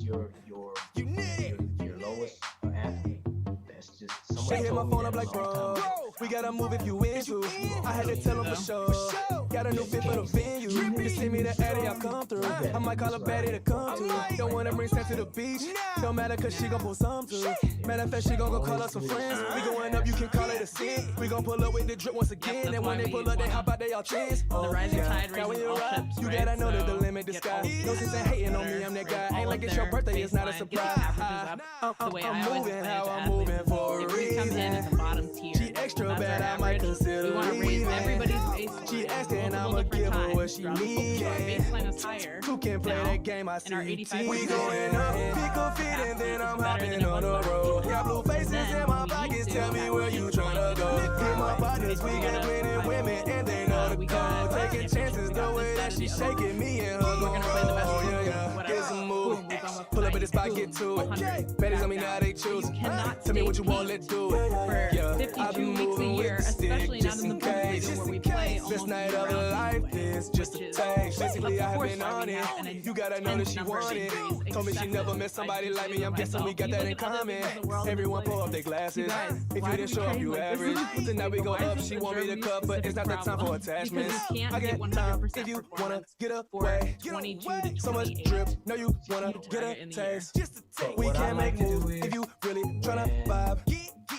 your lowest athlete. That's just She somebody hit my told me phone that up a like, long time bro, ago. we gotta move if you into. I had to tell him for sure. Got a new fit for the venue. Just send me the Addy, I'll come through. I might call her Betty to come to. Don't wanna bring Sam to the beach. Don't matter cause she gon' pull some too. Matter of fact, she gon' go call up some friends. We going up, you can call it a sin. We gon' pull up with the drip once again. And when they pull up, they hop out, they all chins. The rising tide Now when raises you all ride, ships, you right? gotta know that the So limit the get sky. all the No sense in hating on me, I'm that guy. all Ain't of like it's your their birthday, it's not a baseline, surprise. get the averages up. The way I'm I always moving explain it how to I'm athletes moving is for a if we come in reason. at the bottom tier, She extra that's bad, our I might average, consider we want to raise leaving. everybody's baseline. She asking, multiple I'ma different give her times what she throughout the season. needs. So our baseline is higher Who can play now, that game? I and our see 85% we going up, pick a fit, and then I'm hopping on the road. Got blue faces in my pockets, tell me where you tryna go. Hit my partners, we got plenty women, and they know the code. Taking chances, the way that she shaking me and her gon' roll. Yeah, get some moving. Pull up at the spot, get to it. Betties on me now, they choose. Tell me what you want, let's do it. for Yeah, 52 weeks a year, especially not in the Bundesliga where we play Best almost night of year-round her life anyway, is just a which is- taste. Basically, of I have course been why on we have an it. You gotta know that she number of want it. injuries, Told me she never excessive. met somebody I like me. I'm usually guessing we myself. got You that look in at other common. people in the world and Everyone it's pull like, up their glasses. you guys, If why you do didn't we show up, train you like this? average. This But now we go Why is up. this She a want me to Germany cut, but it's not the specific time for problem? attachments. Because you can't I get get 100% time if you wanna performance get for away. 22 to So much 28 drip, know you wanna to get target a in the year. taste. But We what I can like make to do moves is if you really tryna when- vibe.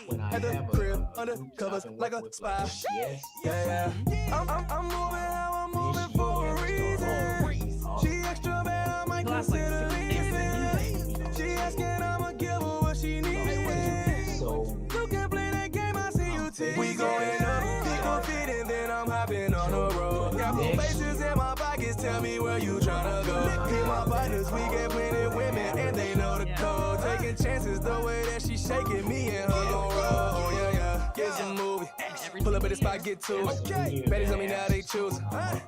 when I At the have crib, a under group that covers I've been like a working with, spy. yes, Yeah. I'm moving how I'm moving for a reason. She extra bad, I might The last, like, consider 6 years. leaving. She asking, I'ma give her what she needs. so You can play that game, I see you tease. We going up, pick a fit, and then I'm hopping on the road. Got blue faces in my pockets, tell me where you tryna go. Hit my partners, we get plenty women, and they know the code. Taking chances, the way that she shaking me and her gon' roll. Yeah, get some movie. Pull up at the spot, get to it. Betties on me now, they choose.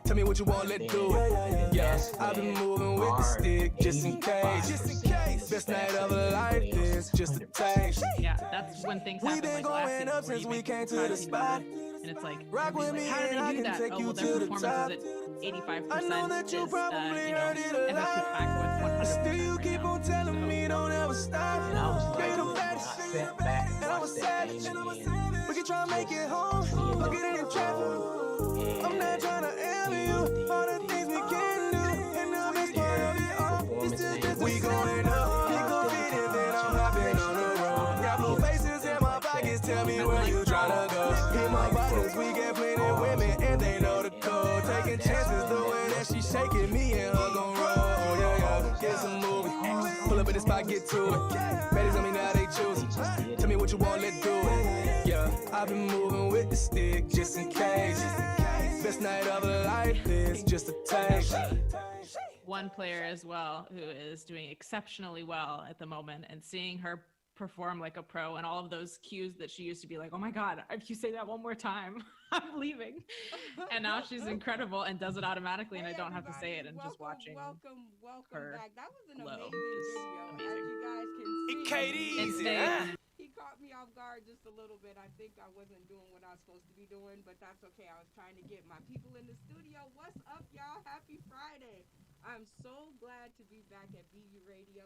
Tell me what you want, let's do it. Yeah, I've been moving with the stick, just in case. Best night of a life is just a taste. Yeah, that's when things We happen been like last going season, up where since you we make came to try the see spot. numbers, and it's like, Rock with everybody's me like, how and I did they do can that? take Oh, you well, to their the performance top. is at 85%. I know that you probably heard it a and lot. that's back with 100% Still you right keep now. on telling me don't ever stop. and I was Be like, the when I best. sat back and And I'm a watched that savage. game again, We can try to make it home. Or get in traffic. I'm not trying to answer you. All the things we can do. And the best part of it all is still just we going up. Pick a fit and then I'm hopping on the road. Got blue faces in my pockets. Tell me where you tryna go. Hit my partners. We get plenty women and they know the code. Taking chances the way that she shaking me and her gon' roll. Yeah. Get some movie. Pull up at the spot, get to it. Betties on me now, they choose. Tell me what you want, let's do it. Yeah, I've been moving with the stick just in case. Best night of a life is just a taste. One player as well who is doing exceptionally well at the moment, and seeing her perform like a pro and all of those cues that she used to be like, oh my God, if you say that one more time, I'm leaving. And now she's incredible and does it automatically, and I don't have to say it, and just watching Welcome her back. That was an flow amazing is video. amazing. As you guys can see, and KD's, stay he caught me off guard just a little bit. I think I wasn't doing what I was supposed to be doing, but that's okay. I was trying to get my people in the studio. What's up, y'all? Happy Friday. I'm so glad to be back at BU Radio,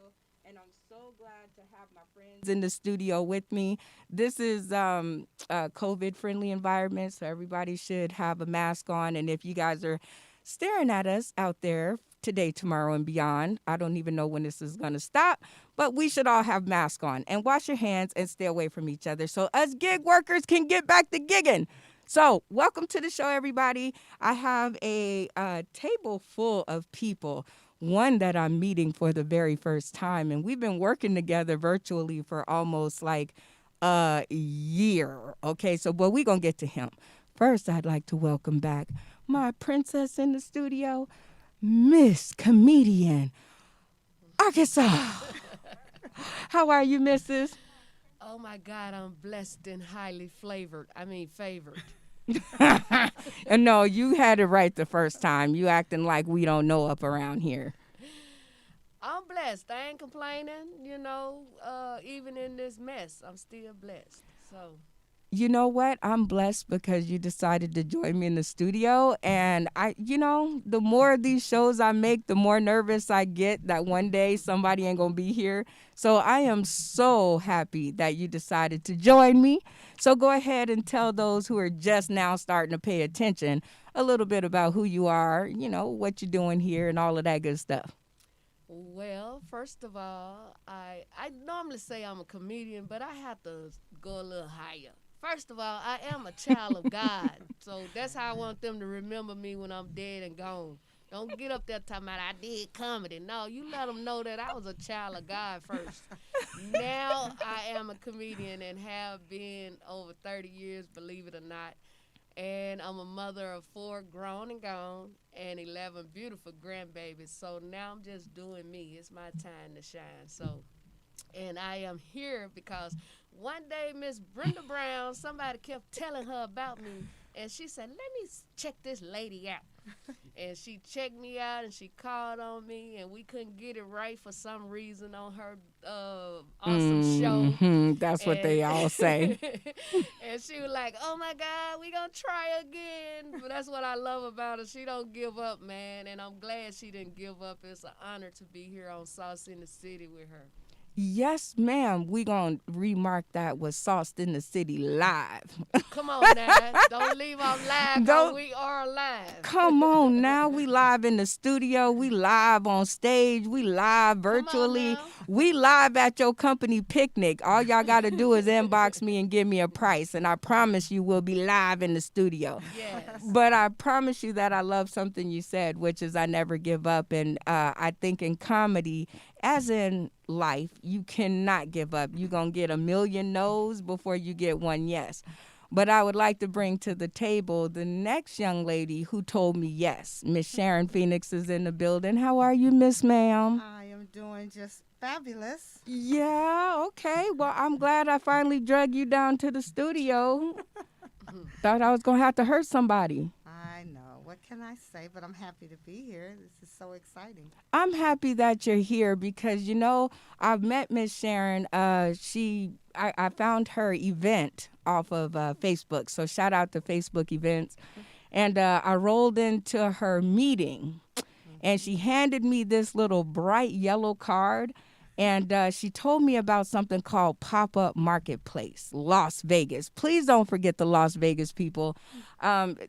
and I'm so glad to have my friends in the studio with me. This is a COVID-friendly environment, so everybody should have a mask on. And if you guys are staring at us out there today, tomorrow, and beyond, I don't even know when this is going to stop, but we should all have masks on and wash your hands and stay away from each other so us gig workers can get back to gigging. So welcome to the show, everybody. I have a table full of people, one that I'm meeting for the very first time, and we've been working together virtually for almost like a year. Okay, so but we're going to get to him. First, I'd like to welcome back my princess in the studio, Miss Comedian Arkansas. How are you, Mrs.? Oh my God, I'm blessed and highly favored. And no, you had it right the first time. You acting like we don't know up around here. I'm blessed. I ain't complaining, even in this mess, I'm still blessed. So You know what? I'm blessed because you decided to join me in the studio. And the more of these shows I make, the more nervous I get that one day somebody ain't going to be here. So I am so happy that you decided to join me. So go ahead and tell those who are just now starting to pay attention a little bit about who you are, what you're doing here and all of that good stuff. Well, first of all, I normally say I'm a comedian, but I have to go a little higher. First of all, I am a child of God, so that's how I want them to remember me when I'm dead and gone. Don't get up there talking about I did comedy. No, you let them know that I was a child of God first. Now I am a comedian and have been over 30 years, believe it or not. And I'm a mother of 4 grown and gone and 11 beautiful grandbabies. So now I'm just doing me. It's my time to shine. So, and I am here because one day Miss Brenda Brown, somebody kept telling her about me, and she said, "Let me check this lady out." And she checked me out and she called on me, and we couldn't get it right for some reason on her awesome show. That's what And they all say. and she was like, "Oh my God, we gonna try again." But that's what I love about her. She don't give up, man, and I'm glad she didn't give up. It's an honor to be here on Sauce in the City with her. Yes, ma'am. We gonna remark that with Sauced in the City live. Come on now, don't leave off live, cause Don't we are live. come on now. We live in the studio. We live on stage. We live Come on virtually. now. We live at your company picnic. All y'all gotta do is inbox me and give me a price, and I promise you we'll be live in the studio. Yes. But I promise you that I love something you said, which is I never give up. And I think in comedy, as in life, you cannot give up. You're going to get a million no's before you get one yes. But I would like to bring to the table the next young lady who told me yes. Miss Sharon Phoenix is in the building. How are you, Miss Ma'am? I am doing just fabulous. Yeah, okay. Well, I'm glad I finally drug you down to the studio. Thought I was going to have to hurt somebody. I know. What can I say? But I'm happy to be here. This is so exciting. I'm happy that you're here because, I've met Miss Sharon. I found her event off of Facebook. So shout out to Facebook events. And I rolled into her meeting and she handed me this little bright yellow card. And she told me about something called Pop-Up Marketplace, Las Vegas. Please don't forget the Las Vegas people.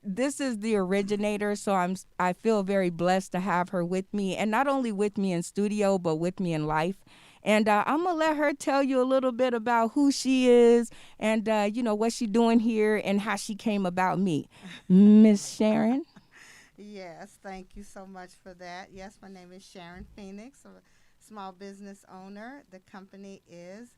This is the originator, so I feel very blessed to have her with me, and not only with me in studio, but with me in life. And I'm going to let her tell you a little bit about who she is and, what she's doing here and how she came about me. Miss Sharon? Yes, thank you so much for that. Yes, my name is Sharon Phoenix, a small business owner. The company is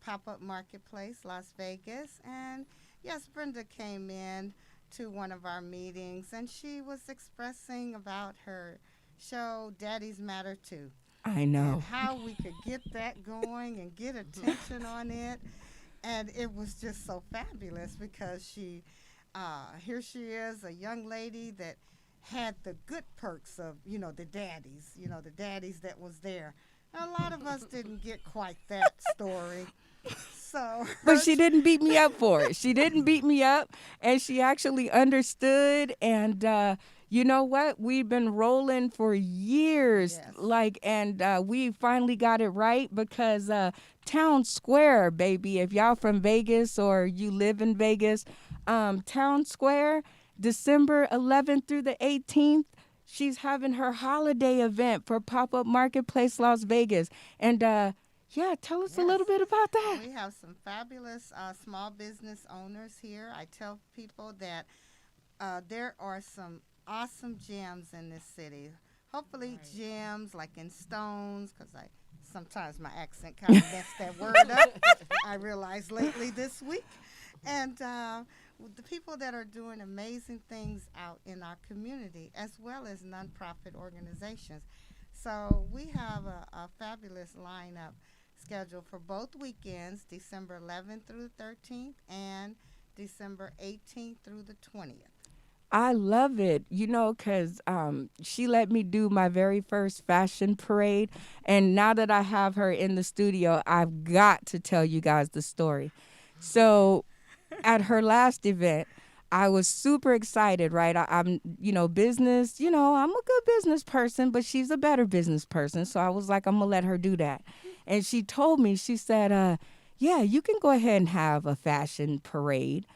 Pop-Up Marketplace, Las Vegas. And yes, Brenda came in to one of our meetings and she was expressing about her show, Daddies Matter Too. I And know. how we could get that going and get attention on it. And it was just so fabulous because here she is, a young lady that had the good perks of, the daddies that was there. A lot of us didn't get quite that story. So, But she didn't beat me up for it. She didn't beat me up, and she actually understood. And you know what? We've been rolling for years, yes. and we finally got it right because Town Square, baby. If y'all from Vegas or you live in Vegas, Town Square, December 11th through the 18th. She's having her holiday event for Pop-Up Marketplace Las Vegas. And yeah, tell us a Yes. little bit about that. We have some fabulous small business owners here. I tell people that there are some awesome gems in this city. Hopefully gems like in stones, because sometimes my accent kind of messed that word up. I realized lately this week. And the people that are doing amazing things out in our community, as well as nonprofit organizations. So we have a fabulous lineup scheduled for both weekends, December 11th through the 13th and December 18th through the 20th. I love it, because she let me do my very first fashion parade. And now that I have her in the studio, I've got to tell you guys the story. So at her last event, I was super excited, right? I'm, business, I'm a good business person, but she's a better business person. So I was like, I'm going to let her do that. And she told me, she said, yeah, you can go ahead and have a fashion parade.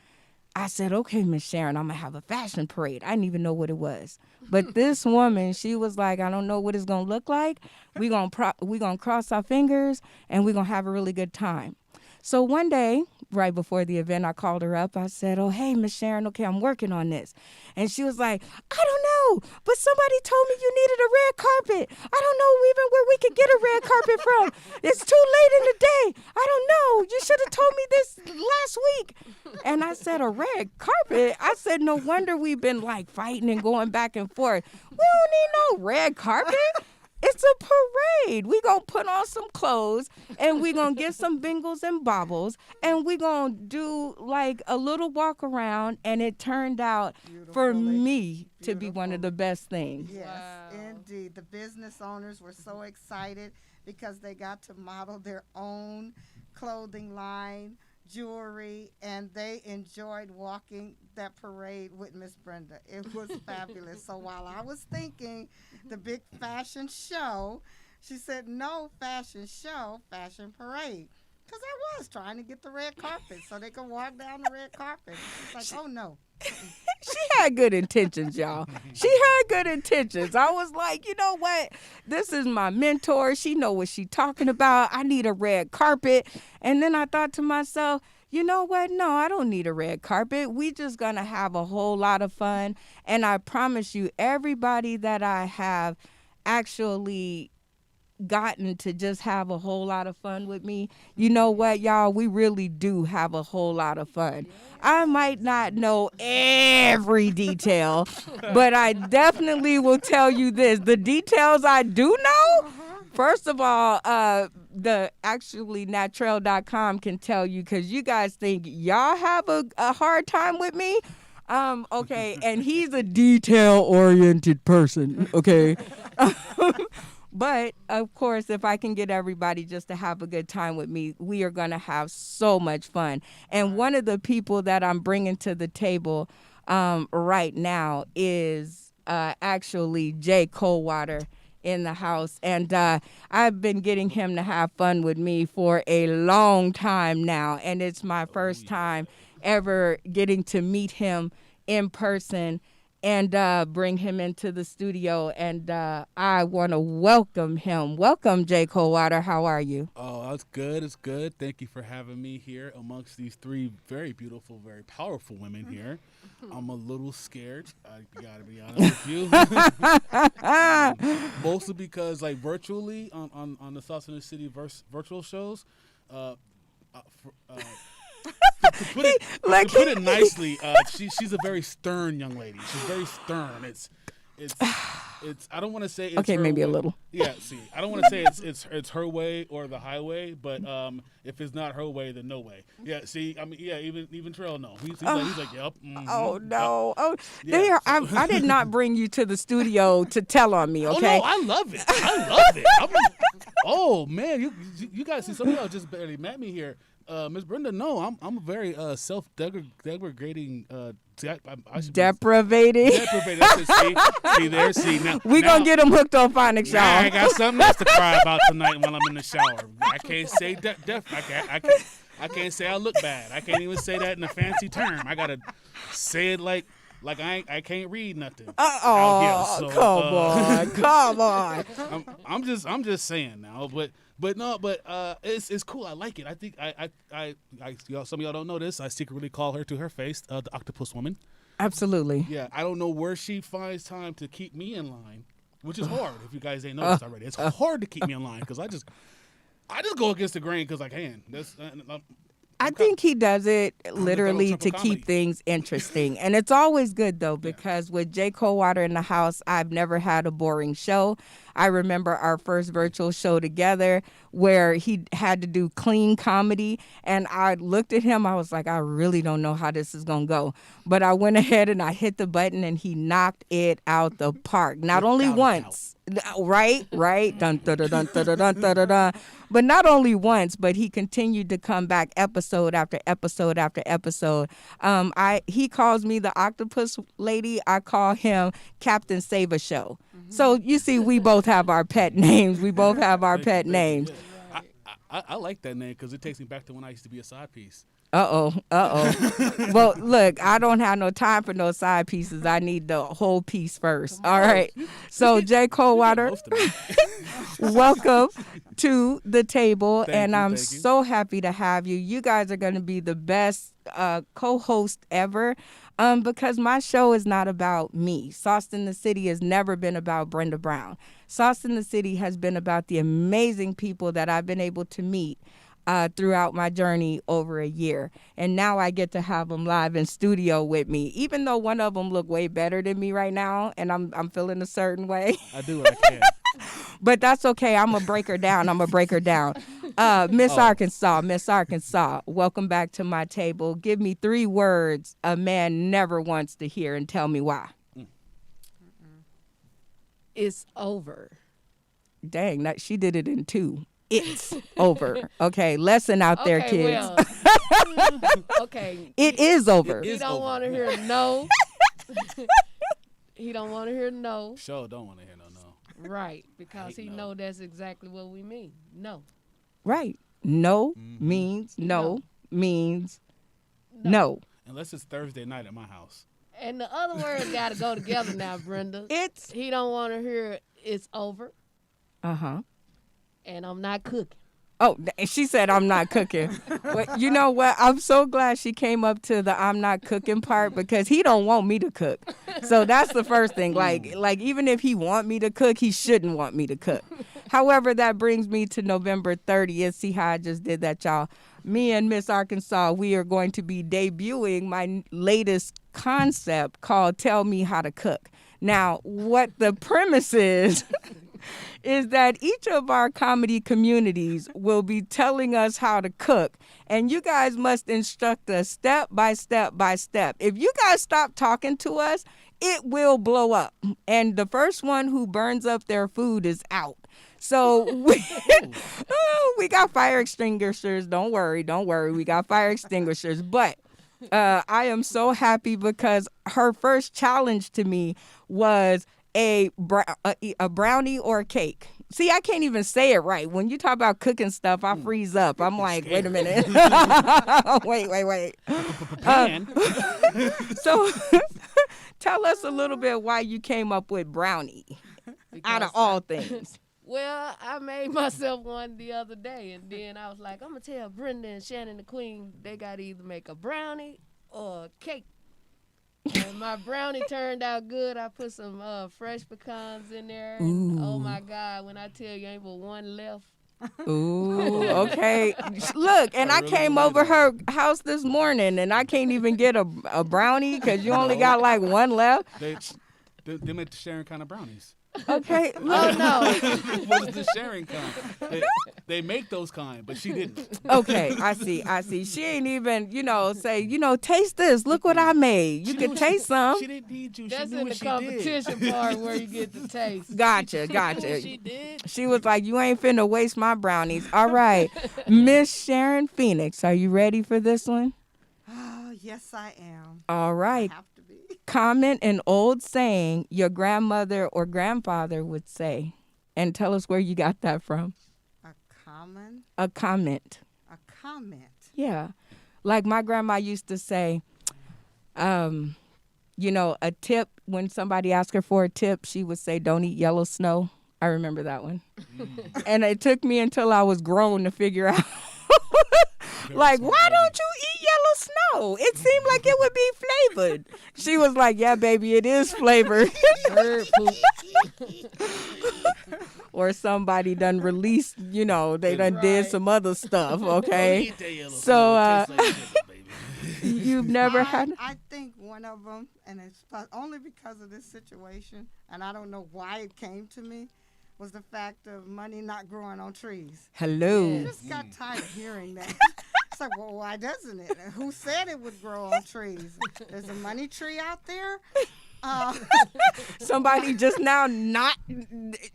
I said, okay, Miss Sharon, I'm going to have a fashion parade. I didn't even know what it was. But this woman, she was like, I don't know what it's going to look like. We're gonna cross our fingers, and we're going to have a really good time. So one day, right before the event, I called her up. I said, oh, hey, Miss Sharon, okay, I'm working on this. And she was like, I don't know, but somebody told me you needed a red carpet. I don't know even where we could get a red carpet from. It's too late in the day. I don't know. You should have told me this last week. And I said, a red carpet? I said, no wonder we've been like fighting and going back and forth. We don't need no red carpet. It's a parade. We gonna put on some clothes and we gonna get some bingles and bobbles and we gonna do like a little walk around, and it turned out for me to be one of the best things. Yes, Wow. indeed. The business owners were so excited because they got to model their own clothing line, jewelry, and they enjoyed walking that parade with Miss Brenda. It was fabulous. So while I was thinking the big fashion show, she said, no fashion show, fashion parade. Because I was trying to get the red carpet so they could walk down the red carpet. It's like, oh no. She had good intentions, y'all. She had good intentions. I was like, you know what? This is my mentor. She know what she talking about. I need a red carpet. And then I thought to myself, you know what? No, I don't need a red carpet. We just going to have a whole lot of fun. And I promise you, everybody that I have actually gotten to just have a whole lot of fun with me, you know what, y'all? We really do have a whole lot of fun. I might not know every detail, but I definitely will tell you this. The details I do know, first of all, the actually Naturel.com can tell you, because you guys think y'all have a hard time with me. Okay, and he's a detail-oriented person, okay? But, of course, if I can get everybody just to have a good time with me, we are going to have so much fun. And one of the people that I'm bringing to the table right now is actually Jay Coldwater in the house. And I've been getting him to have fun with me for a long time now. And it's my first time ever getting to meet him in person and bring him into the studio. And I want to welcome him. Welcome, Jay Coldwater. How are you? Oh, that's good. It's good. Thank you for having me here amongst these three very beautiful, very powerful women here. I'm a little scared. I gotta be honest with you. Mostly because, like, virtually on the South Center City virtual shows, to put it nicely, she's a very stern young lady. She's very stern. It's I don't want to say it's okay, her maybe way. a little. Yeah, see, I don't want to say it's her way or the highway, but if it's not her way, then no way. Yeah, see, I mean, yeah, even Terrell, no, he's like, yep. Mm-hmm, Oh no! Oh, yeah, they are. I did not bring you to the studio to tell on me. Okay. Oh no, I love it. I love it. Oh man, you guys see, some of y'all just barely met me here. Miss Brenda, no, I'm a very self-deprecating. I should Deprivating. deprivated. That's it. See now. We now, gonna get them hooked on phonics, y'all. Now I got something else to cry about tonight while I'm in the shower. I can't say I can't say I look bad. I can't even say that in a fancy term. I gotta say it like I can't read nothing. Oh, so, come on. I'm just saying now, but it's cool. I like it. I think y'all, some of y'all don't know this. I secretly call her to her face the Octopus Woman. Absolutely. Yeah, I don't know where she finds time to keep me in line, which is hard. If you guys ain't noticed already, it's hard to keep me in line because I just go against the grain because I can. I think he does it literally Trump to of comedy. keep things interesting. And it's always good, though, because with Jay Coldwater in the house, I've never had a boring show. I remember our first virtual show together where he had to do clean comedy. And I looked at him. I was like, I really don't know how this is going to go. But I went ahead and I hit the button and he knocked it out the park. Not only Without a once. Right. Dun, dun, dun, dun, dun, dun, dun, dun, dun. But not only once, but he continued to come back episode after episode after episode. He calls me the octopus lady. I call him Captain Save a Show. So you see, we both have our pet names. We both have our pet names. Yeah. I like that name because it takes me back to when I used to be a side piece. Uh-oh. Well, look, I don't have no time for no side pieces. I need the whole piece first. All right. So, Jay Coldwater, welcome to the table. I'm thank you. so happy to have you. You guys are going to be the best co-host ever because my show is not about me. Sauce in the City has never been about Brenda Brown. Sauce in the City has been about the amazing people that I've been able to meet throughout my journey over a year. And now I get to have them live in studio with me, even though one of them look way better than me right now, and I'm feeling a certain way. I do what I can. But that's okay. I'm going to break her down. Miss Arkansas, welcome back to my table. Give me 3 words a man never wants to hear and tell me why. It's over. Dang, she did it in 2. It's over. Okay, lesson out there, kids. Well, okay. It is over. He don't want to hear no. He don't want to hear no. Sure don't want to hear no. Right, because he no. know that's exactly what we mean. No. Right. No means no means no. Unless it's Thursday night at my house. And the other words got to go together now, Brenda. He don't want to hear it's over. Uh-huh. And I'm not cooking. Oh, she said I'm not cooking. But you know what? I'm so glad she came up to the I'm not cooking part because he don't want me to cook. So that's the first thing. Like even if he want me to cook, he shouldn't want me to cook. However, that brings me to November 30th. See how I just did that, y'all? Me and Miss Arkansas, we are going to be debuting my latest concept called Tell Me How to Cook. Now, what the premise is that each of our comedy communities will be telling us how to cook, and you guys must instruct us step by step by step. If you guys stop talking to us, it will blow up, and the first one who burns up their food is out. So we got fire extinguishers. Don't worry. We got fire extinguishers. But I am so happy because her first challenge to me was a brownie or a cake. See, I can't even say it right. When you talk about cooking stuff, I freeze up. I'm like, wait a minute. wait. So tell us a little bit why you came up with brownie out of all things. Well, I made myself one the other day, and then I was like, I'm going to tell Brenda and Shannon the Queen they got to either make a brownie or a cake. And my brownie turned out good. I put some fresh pecans in there. And, oh, my God, when I tell you ain't but one left. Ooh, okay. Look, and I came over her house this morning, and I can't even get a brownie because you only got like one left. They make the sharing kind of brownies. Okay. Oh, no. What's the sharing kind? They make those kind, but she didn't. Okay, I see. She ain't even, say, taste this. Look what I made. You can taste some. She didn't need you. That's she knew in what the competition part where you get the taste. Gotcha. She did. She was like, you ain't finna waste my brownies. All right. Miss Sharon Phoenix, are you ready for this one? Oh, yes, I am. All right. I have to be. Comment an old saying your grandmother or grandfather would say, and tell us where you got that from. A comment. Yeah. Like my grandma used to say, a tip, when somebody asked her for a tip, she would say, don't eat yellow snow. I remember that one. And it took me until I was grown to figure out, like, why don't you eat yellow snow? It seemed like it would be flavored. She was like, yeah, baby, it is flavored. Or somebody done released, they done did some other stuff, okay? So, you've never had... I think one of them, and it's only because of this situation, and I don't know why it came to me, was the fact of money not growing on trees. Hello. I just got tired of hearing that. It's like, well, why doesn't it? Who said it would grow on trees? There's a money tree out there? Uh, Somebody just now not,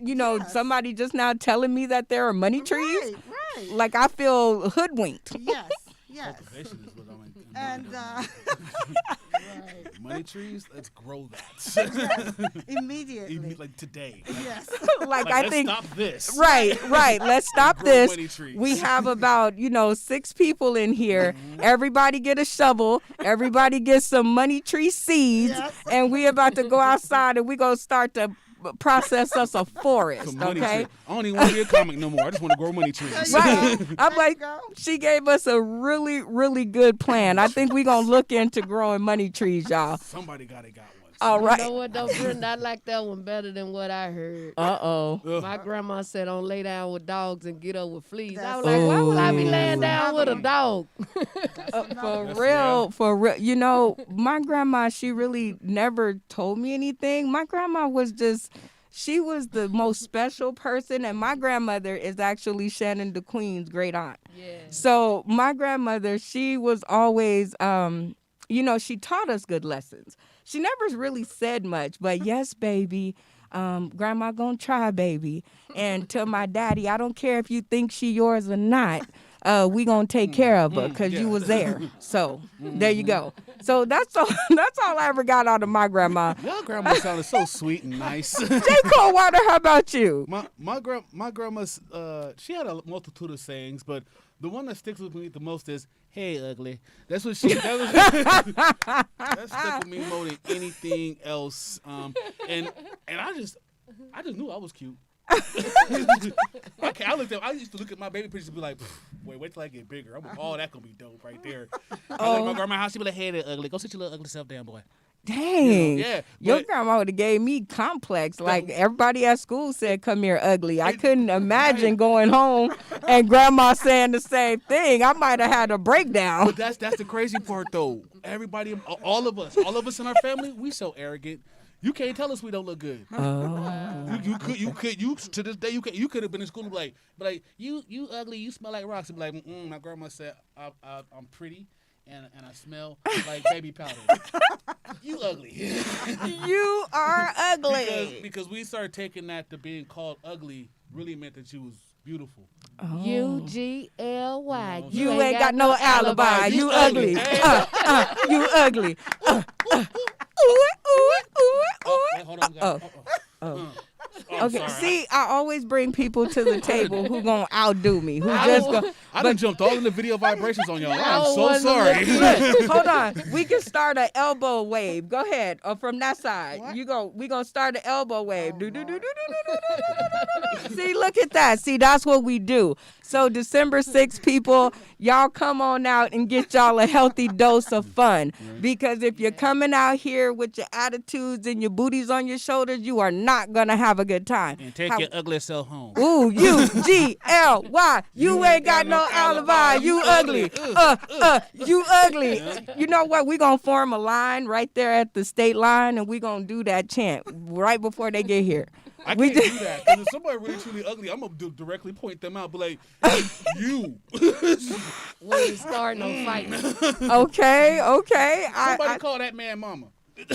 Yes. somebody just now telling me that there are money trees. Right, right. Like I feel hoodwinked. Yes, yes. Cultivation is what I'm And money trees. Let's grow that immediately. like today. Yes. Like Like, I let's think stop this. right. Let's stop Grow this. money trees. We have about 6 people in here. Everybody get a shovel. Everybody get some money tree seeds, Yes. and we about to go outside and we gonna start to process us a forest. Some money Okay. tree. I don't even want to be a comic no more. I just want to grow money trees. Right. I'm There you like, go. she gave us a really, really good plan. I think we're going to look into growing money trees, y'all. Somebody got one. All You right. know what, though, Brenda? I like that one better than what I heard. Uh-oh. My grandma said, don't lay down with dogs and get up with fleas. I was That's- like, why would I be Ooh. laying down with a dog? For real. My grandma, she really never told me anything. My grandma was she was the most special person, and my grandmother is actually Shannon the Queen's great aunt. Yeah. So my grandmother, she was always, she taught us good lessons. She never really said much, but yes, baby, grandma gonna try, baby. And to my daddy, I don't care if you think she yours or not. We gonna take care of her because you was there. So there you go. So that's all. That's all I ever got out of my grandma. Your grandma sounded so sweet and nice. J. Coldwater, how about you? My grandma's she had a multitude of sayings, but the one that sticks with me the most is "Hey, ugly." That's what that stuck with me more than anything else. And I just knew I was cute. I looked at. I used to look at my baby pictures and be like, wait till I get bigger. That gonna be dope right there. I like my grandma house. She be like, "Hey, that ugly. Go sit your little ugly self down, boy." Dang. Yeah. Your but- grandma would have gave me complex. Like everybody at school said, come here ugly. I couldn't imagine going home and grandma saying the same thing. I might have had a breakdown. But that's the crazy part though. Everybody, all of us in our family, we so arrogant. You can't tell us we don't look good. You to this day you could have been in school and be like you ugly, you smell like rocks. And be like, my grandma said I'm pretty and I smell like baby powder. You ugly. You are ugly. because we started taking that to being called ugly really meant that you was beautiful. UGLY. You ain't got no alibi. You ugly. You ugly. Wait, hold on. Okay. Sorry. See, I always bring people to the table who gonna outdo me. Who just go. I done jumped all in the video vibrations on y'all. I'm don't so wanna sorry. Look, hold on. We can start an elbow wave. Go ahead. Or from that side. We gonna start an elbow wave. Do, do, do, do, do, do, do, do, do. See, look at that. See, that's what we do. So December 6th, people, y'all come on out and get y'all a healthy dose of fun. Because if you're coming out here with your attitudes and your booties on your shoulders, you are not gonna have a good time. And take your ugly self home. Ooh, UGLY. You ain't got no alibi. You ugly. You ugly. You know what? We gonna form a line right there at the state line, and we gonna do that chant right before they get here. I can't do that. Because if somebody really truly ugly, I'm going to directly point them out. Be like, you. We ain't starting no fighting. Okay. Somebody call that man mama.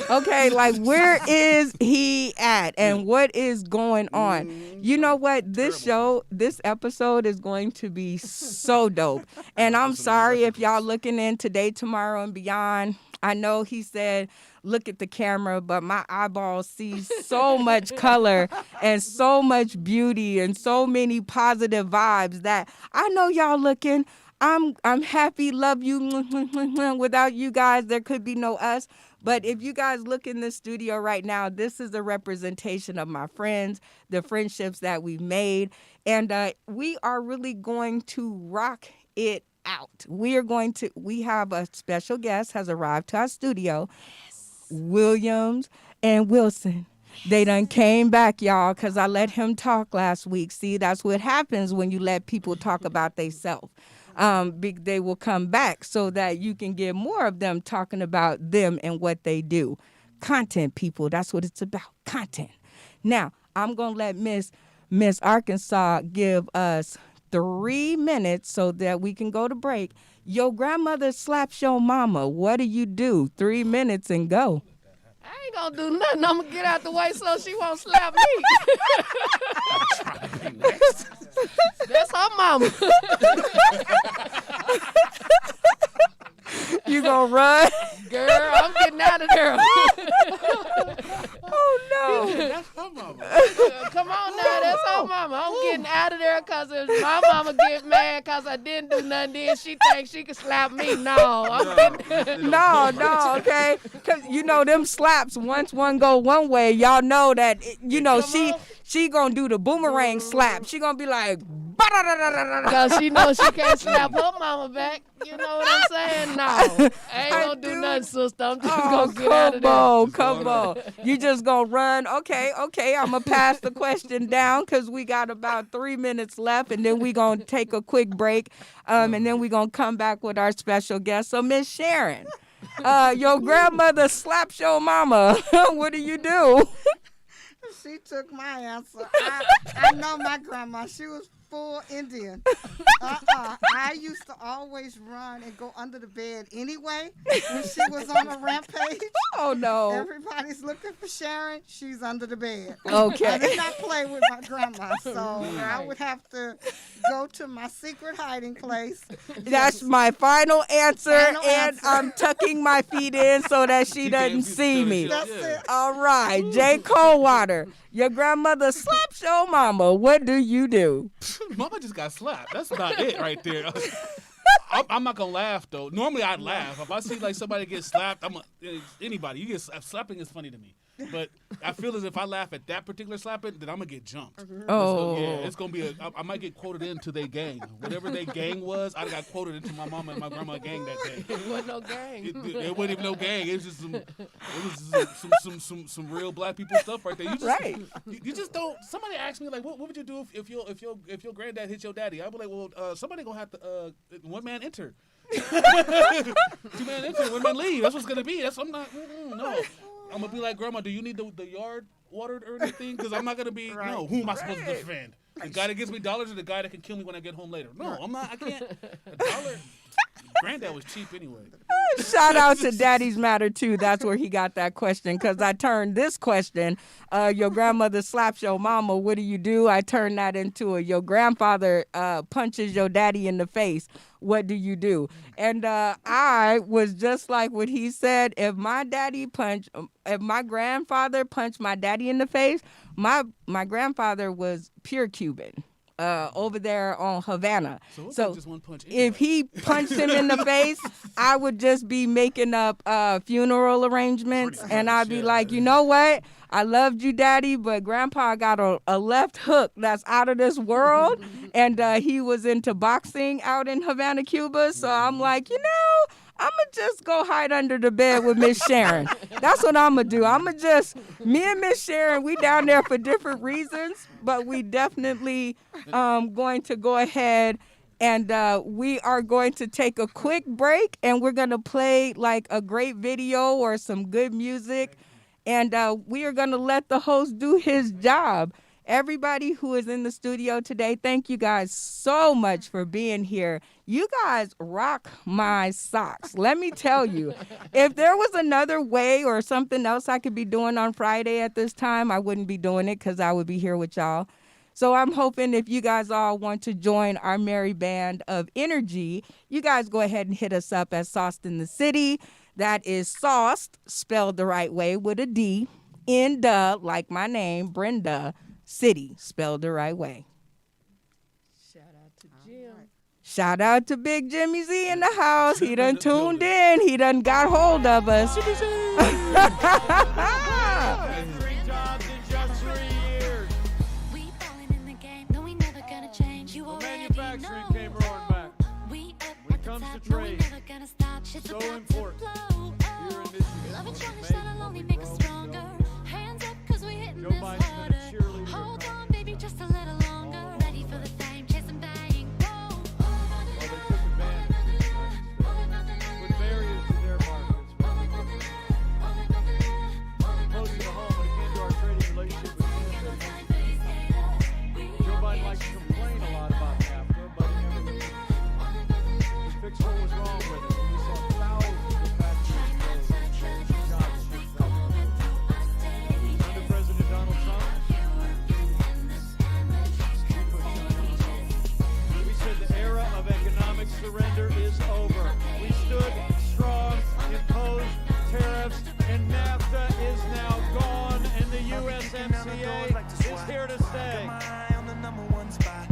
Okay, like where is he at and what is going on? You know what? This episode is going to be so dope. And I'm sorry if y'all looking in Today, Tomorrow, and Beyond. I know he said, look at the camera, but my eyeballs see so much color and so much beauty and so many positive vibes that I know y'all looking. I'm happy, love you. Without you guys, there could be no us. But if you guys look in the studio right now, this is a representation of my friends, the friendships that we've made. And we are really going to rock it out. We have a special guest has arrived to our studio. Yes. Williams and Wilson. They done came back, y'all, because I let him talk last week. See, that's what happens when you let people talk about themselves. They will come back so that you can get more of them talking about them and what they do. Content, people, that's what it's about, content. Now, I'm going to let Miss Arkansas give us 3 minutes so that we can go to break. Your grandmother slaps your mama. What do you do? 3 minutes and go. ain't gonna do nothing. I'm gonna get out the way so she won't slap me. That's her mama. You gonna run? Girl, I'm getting out of there. Oh no! That's her mama. Come on now, that's her mama. I'm getting out of there because if my mama get mad because I didn't do nothing, then she thinks she can slap me. No, I'm getting No, okay. Cause you know them slaps. Once one go one way, y'all know that. She gonna do the boomerang slap. She gonna be like, because she knows she can't slap her mama back. You know what I'm saying? No, I ain't gonna do nothing, sister. I'm just gonna get out of there. Come on. You just gonna run. Okay. I'm gonna pass the question down because we got about 3 minutes left, and then we gonna take a quick break, and then we gonna come back with our special guest. So, Miss Sharon, your grandmother slaps your mama. What do you do? She took my answer. I know my grandma. She was full Indian. I used to always run and go under the bed anyway when she was on a rampage. Oh, no. Everybody's looking for Sharon. She's under the bed. Okay. I did not play with my grandma, so I would have to go to my secret hiding place. That's my final answer, I'm tucking my feet in so that she doesn't see me. That's it. All right, Jay Coldwater, your grandmother slaps your mama. What do you do? Mama just got slapped. That's about it right there. I'm not gonna laugh though. Normally I'd laugh if I see like somebody get slapped. Anybody you get slapping is funny to me. But I feel as if I laugh at that particular slapping, then I'm gonna get jumped. Oh, it's gonna be I might get quoted into their gang. Whatever their gang was, I got quoted into my mama and my grandma gang that day. It wasn't no gang. It wasn't even no gang. It was just some real black people stuff right there. You just, you just don't. Somebody asked me like, what would you do if your granddad hit your daddy? I'd be like, well, somebody gonna have to one man enter. 2 man enter, 1 man leave. That's what's gonna be. I'm not. No. I'm gonna be like, Grandma, do you need the yard watered or anything? Because I'm not gonna be. Right. No, who am I supposed to defend? The guy that gives me dollars or the guy that can kill me when I get home later? No, I'm not. I can't. $1. Granddad was cheap anyway. Shout out to Daddy's Matter too. That's where he got that question because I turned this question, your grandmother slaps your mama, what do you do? I turned that into your grandfather punches your daddy in the face. What do you do? And I was just like what he said. If my grandfather punched my daddy in the face, my grandfather was pure Cuban. Over there on Havana. So just one punch anyway. If he punched him in the face, I would just be making up funeral arrangements. And I'd be like, you know what? I loved you, Daddy, but Grandpa got a left hook that's out of this world. And he was into boxing out in Havana, Cuba. So I'm like, I'm going to just go hide under the bed with Miss Sharon. That's what I'm going to do. Me and Miss Sharon, we down there for different reasons, but we definitely going to go ahead and we are going to take a quick break and we're going to play like a great video or some good music. And we are going to let the host do his job. Everybody who is in the studio today, thank you guys so much for being here. You guys rock my socks. Let me tell you, if there was another way or something else I could be doing on Friday at this time, I wouldn't be doing it because I would be here with y'all. So I'm hoping if you guys all want to join our merry band of energy, you guys go ahead and hit us up at Sauced in the City. That is sauced, spelled the right way with a D, in the, like my name, Brenda, City, spelled the right way. Shout out to Jim. Shout out to Big Jimmy Z in the house. He done tuned in. He done got hold of us. 3 jobs in just 3 years. We falling in the game, no, we never gonna change. You already Manufacturing know. came roaring back. We up When at it the comes top, to no, we trade, never gonna stop. Shit's so about important. to blow. Here in this Love and unit, challenge we're that'll made only what make we us grow, stronger. Hands up, cause we hitting Joe this Biden's been a harder. cheerleader Hold for on, baby, just a little longer. Ready for the fame, chasing bang. Whoa. Well, they took advantage of this crisis. Put barriers to their markets. Closing the home, but again to our trading relationship with Canada. Joe Biden likes to complain a lot about NAFTA, but he never really fixed what was wrong with it. We saw thousands surrender is over. We stood strong, imposed tariffs, and NAFTA is now gone, and the USMCA is here to stay. On the number one spot.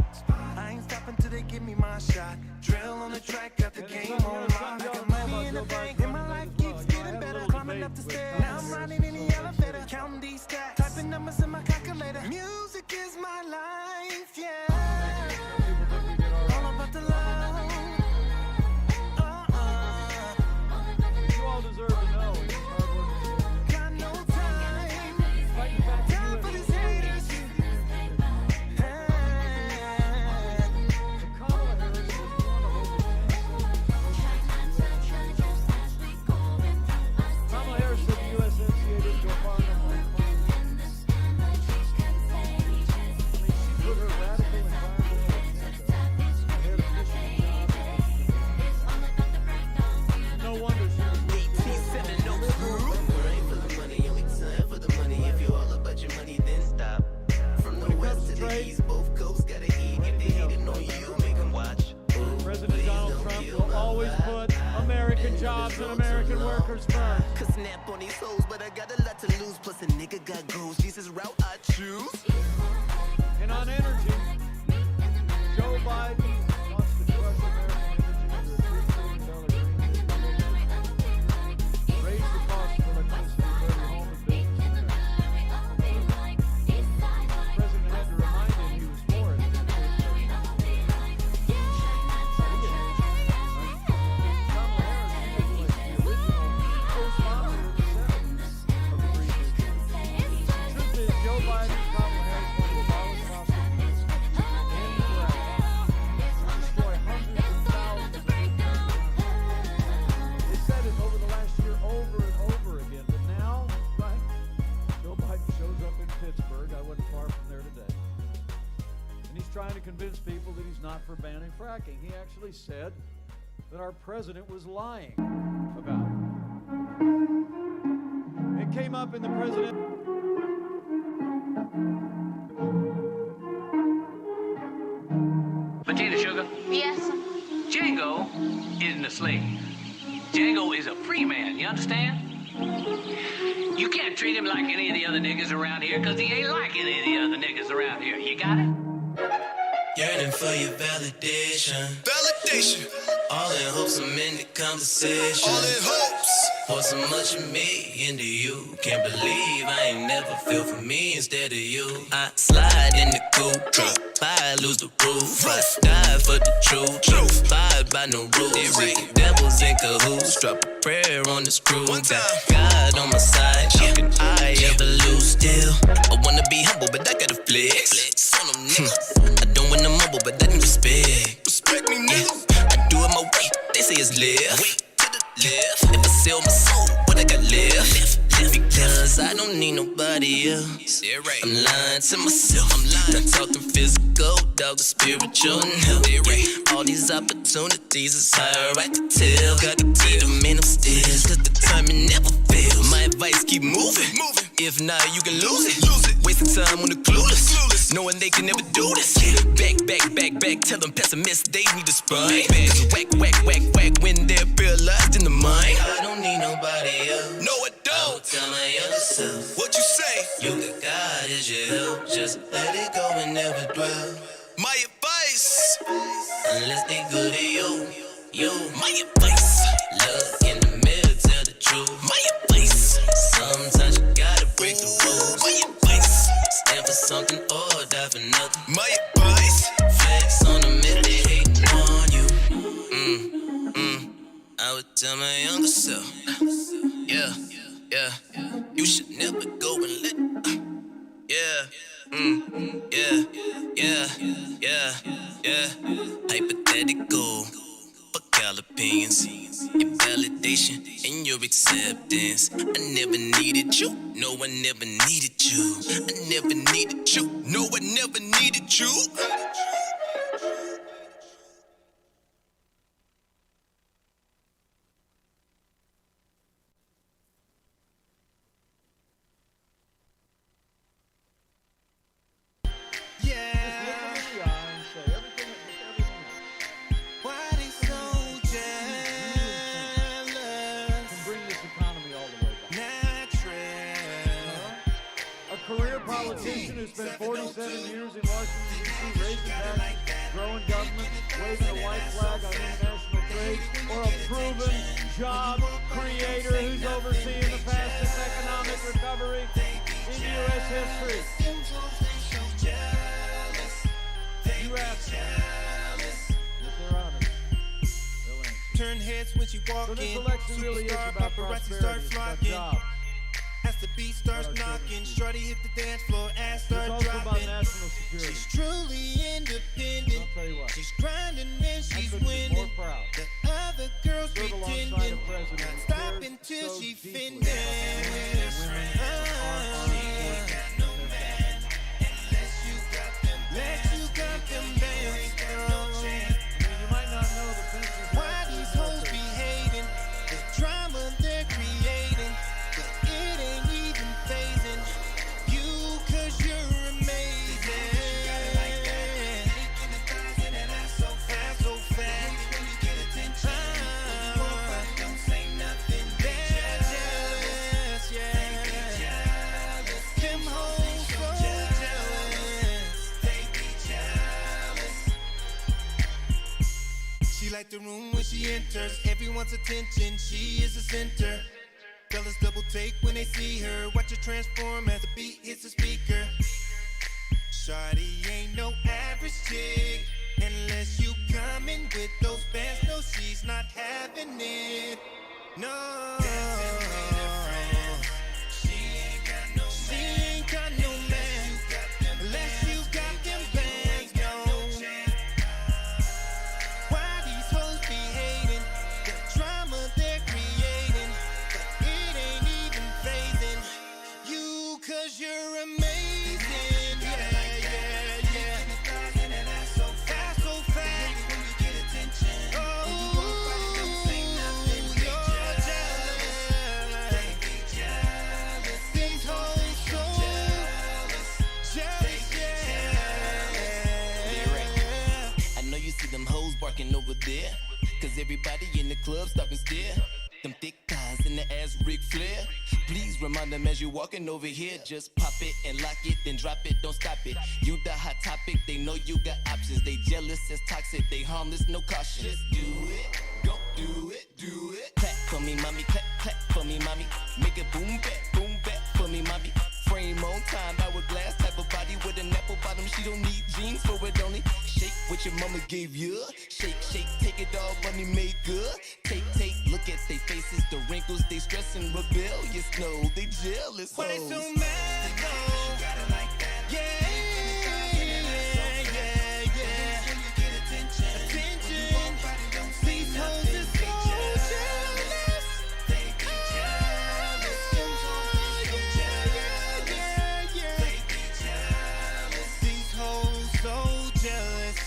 I ain't stopping till they give me my shot. Drill on the track, got the game on lock. I got money in the bank, and my life keeps getting better. Climbing up the stairs, now I'm riding in the elevator. Counting these stacks, typing numbers in my calculator. Music is my life, yeah. All about the love. You all deserve to know. Got no time. Time for these haters. Kamala Harris said the USMCA didn't go far enough. She put her radical environmental agenda ahead of mission jobs. No wonder she was For the money, if you all about your money, then stop. From the west to the east, both coasts gotta eat. If they hating on you, make them watch. President Donald Trump will always put American jobs and American workers first. Could snap on these hoes, but I got a lot to lose. Plus a nigga got goals, Jesus route I choose. And on energy, Joe Biden wants to crush American energy with a $3 trillion green deal. Raise the cost of electricity for every home and business. The president had to remind him he was for it. Joe Biden and Kamala Harris want to abolish fossil fuels, end fracking, destroy hundreds of thousands of acres. They said it over the last year over and over again, but now, right, Joe Biden shows up in Pittsburgh. I wasn't far from there today. And he's trying to convince people that he's not for banning fracking. He actually said that our president was lying about it. It came up in the president. Potato sugar? Yes. Django isn't a slave. Django is a free man, you understand? You can't treat him like any of the other niggas around here, because he ain't like any of the other niggas around here. You got it? Yearning for your validation. Validation. All in hopes I'm in the conversation. All in hopes. Pour so much of me into you. Can't believe I ain't never feel for me instead of you. I slide in the coupe. I lose the roof. I die for the truth. Fired by no rules. The devils in cahoots. Drop a prayer on the screw. Got God on my side. How can I ever lose still? I wanna be humble, but I gotta flex. On them niggas. I don't wanna mumble, but I need respect. Respect me, nigga. I do it my way. They say it's left. If I sell my soul, what I got left? Because I don't need nobody else. I'm lying to myself. Not talking physical, dog, the spiritual and health. All these opportunities is higher, I can tell. Gotta keep them in them stairs, cause the timing never fails. My advice, keep moving. If not, you can lose it. Wasting time on the clueless. Knowing they can never do this. Back. Tell them pessimists they need to spine. Cause whack when they're paralyzed in the mind. I don't need nobody else. No, I don't. I will tell my younger self. What you say? You got God as your help. Just let it go and never dwell. My advice. Unless they good to you. My advice. Look in the mirror, tell the truth. My advice. Sometimes you gotta break the rules. My advice. Stand for something or die for nothing. My advice. Flex on the middle, they hating on you. I would tell my younger self. Yeah. You should never go and let. Hypothetical. Fuck all opinions. Your validation and your acceptance. I never needed you. No, I never needed you. I never needed you. No, I never needed you. Why they so politician who spent 47 years in Washington, D.C. raising taxes, growing government, waving a white flag on international trade, or a proven job creator who's overseeing the fastest economic recovery in U.S. history? You ask them. If they're honest, they'll answer. Turn heads when she walk So this in. election really is Superstar about paparazzi start prosperity. It's about flocking. jobs. As the beat starts What our knocking, children see. shorty hit the dance floor, ass It's start also about dropping. national security. She's truly independent. I'll tell you what. She's grinding and I she's couldn't be more winning. proud. The other girls Serve alongside pretending. a president Not who stopping cares till so she deeply finished. about women and our armed forces and their families. Let you got them bands. I mean, you might not know the pensions. Why these hoes be hating? The drama they're creating. But it ain't even phasing you, cause you're amazing. Ass so fat. Don't say nothing. They're jealous, yeah. Them hoes so jealous. They be jealous. She like the room when she enters. Everyone's attention, she is the center. Fellas double take when they see her. Watch her transform as the beat hits the speaker. Shawty ain't no average chick. Unless you coming with those bands, no, she's not having it. No. She ain't got no man. Unless you got them bands, no. Why these hoes be hating? The drama they're creating. But it ain't even phasing you, cause you're amazing. Yeah. Ass so fat. Oh, you're jealous. These hoes so jealous, yeah. I know you see them hoes barking over there. Cause everybody in the club stop and stare. Them thick thighs in the ass, Ric Flair. Please remind them as you walking over here. Just pop it and lock it, then drop it, don't stop it. You the hot topic, they know you got options. They jealous as toxic, they harmless, no caution. Just do it, go do it, do it. Clap for me, mommy, clap for me, mommy. Make it boom back for me, mommy. Frame on time, hourglass type of body with an apple bottom. She don't need jeans for it, only shake what your mama gave you. Shake, take it all, money made good. Take, look at they faces, the wrinkles, they stressing, rebellious. No, they jealous. Why they hoes. so mad though? Yeah. Attention. These hoes is so jealous. They be jealous. Yeah. They be jealous. These hoes so jealous.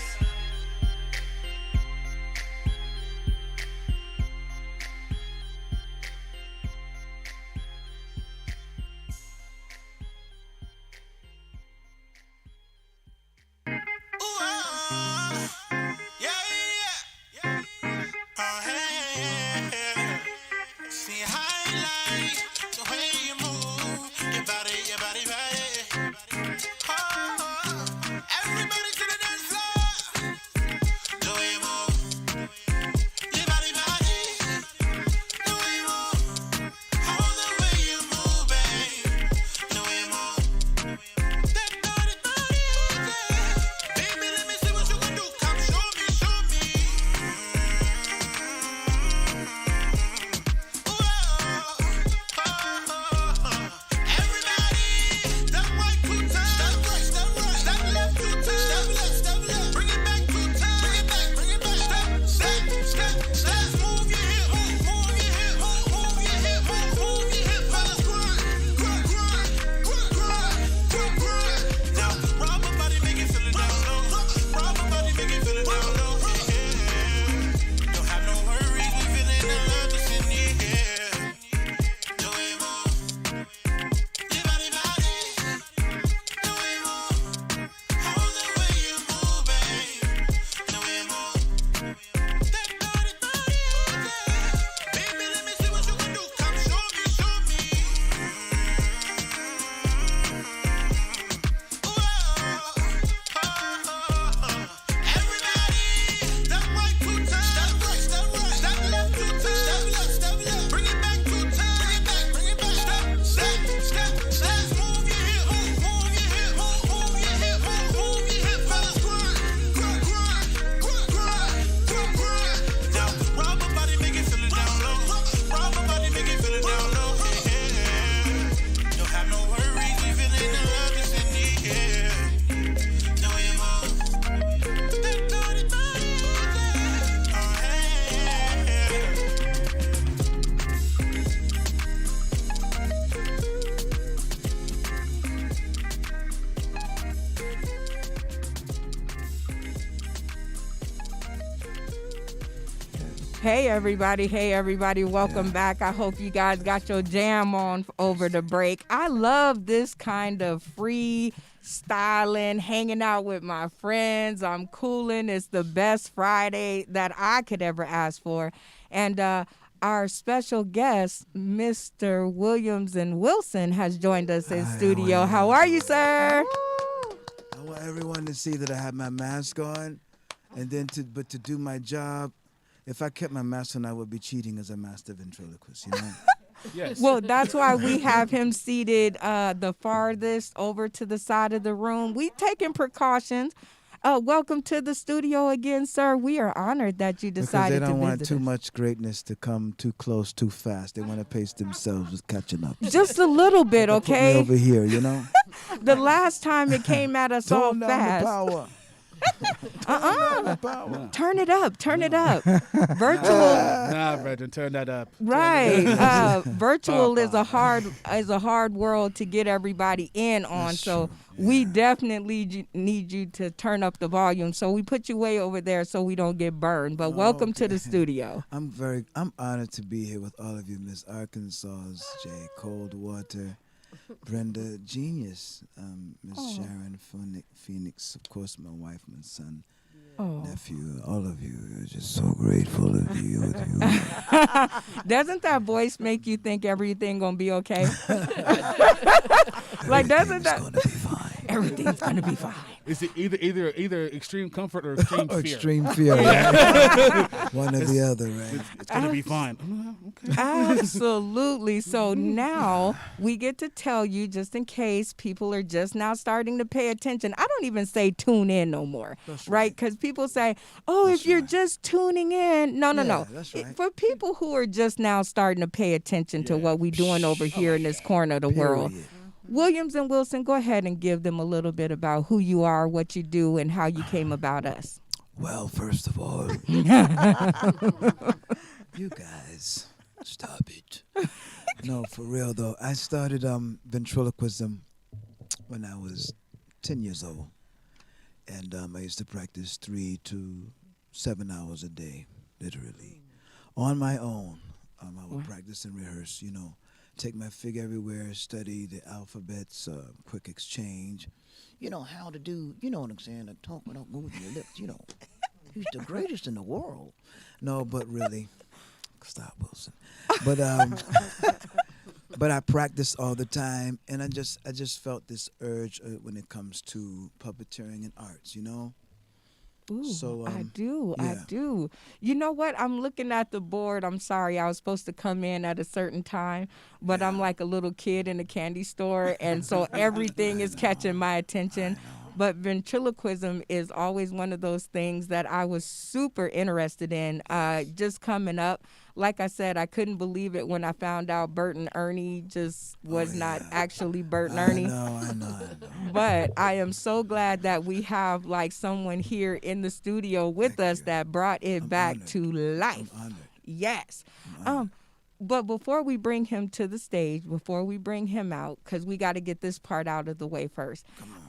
Hey everybody, welcome back. I hope you guys got your jam on over the break. I love this kind of free styling, hanging out with my friends. I'm cooling. It's the best Friday that I could ever ask for. And our special guest, Mr. Williams and Wilson, has joined us in studio. How are you, sir? I want everyone to see that I have my mask on, and then to do my job. If I kept my mask on, I would be cheating as a master ventriloquist, you know? Yes. Well, that's why we have him seated the farthest over to the side of the room. We taking precautions. Welcome to the studio again, sir. We are honored that you decided to visit. Because they don't want too us. much greatness to come too close too fast. They want to pace themselves with catching up. Just a little bit, okay? Put me over here, you know? The last time it came at us all Tone down fast. the power. Turn it up. Virtual. Nah, brethren, turn that up. Right. Virtual is a hard world to get everybody in on. That's so true, we definitely need you to turn up the volume. So we put you way over there so we don't get burned. But welcome to the studio. I'm honored to be here with all of you, Miss Arkansas, Jay Coldwater, Brenda Genius, Miss Sharon Phoenix, of course, my wife, my son, nephew, all of you. We're just so grateful to be with you. Doesn't that voice make you think everything gonna be okay? Like, doesn't that? Gonna be fine. Everything's gonna be fine. Is it either extreme comfort or extreme fear? Extreme fear. Right? One or the other, right? It's gonna be fine. Okay. Absolutely. So now we get to tell you, just in case people are just now starting to pay attention. I don't even say tune in no more, right? Because people say, "Oh, if you're just tuning in." No. That's right. For people who are just now starting to pay attention to what we're doing over here in this corner of the world. Williams and Wilson, go ahead and give them a little bit about who you are, what you do, and how you came about us. Well, first of all, you guys, stop it. No, for real though. I started ventriloquism when I was 10 years old, and I used to practice 3 to 7 hours a day, literally, on my own. I would practice and rehearse, you know. Take my fig everywhere, study the alphabets, quick exchange. You know how to do, you know what I'm saying, to talk without moving your lips, you know. He's the greatest in the world. No, but really, stop, Wilson. But I practiced all the time, and I just felt this urge when it comes to puppeteering and arts, you know. Ooh, So, I do. yeah. You know what? I'm looking at the board. I'm sorry. I was supposed to come in at a certain time, but I'm like a little kid in a candy store, and so everything is catching my attention. But ventriloquism is always one of those things that I was super interested in just coming up. Like I said, I couldn't believe it when I found out Bert and Ernie just was not actually Bert and Ernie. I know. But I am so glad that we have like someone here in the studio with us that brought it back honored. to life. I'm honored. Yes. But before we bring him to the stage, before we bring him out, because we got to get this part out of the way first.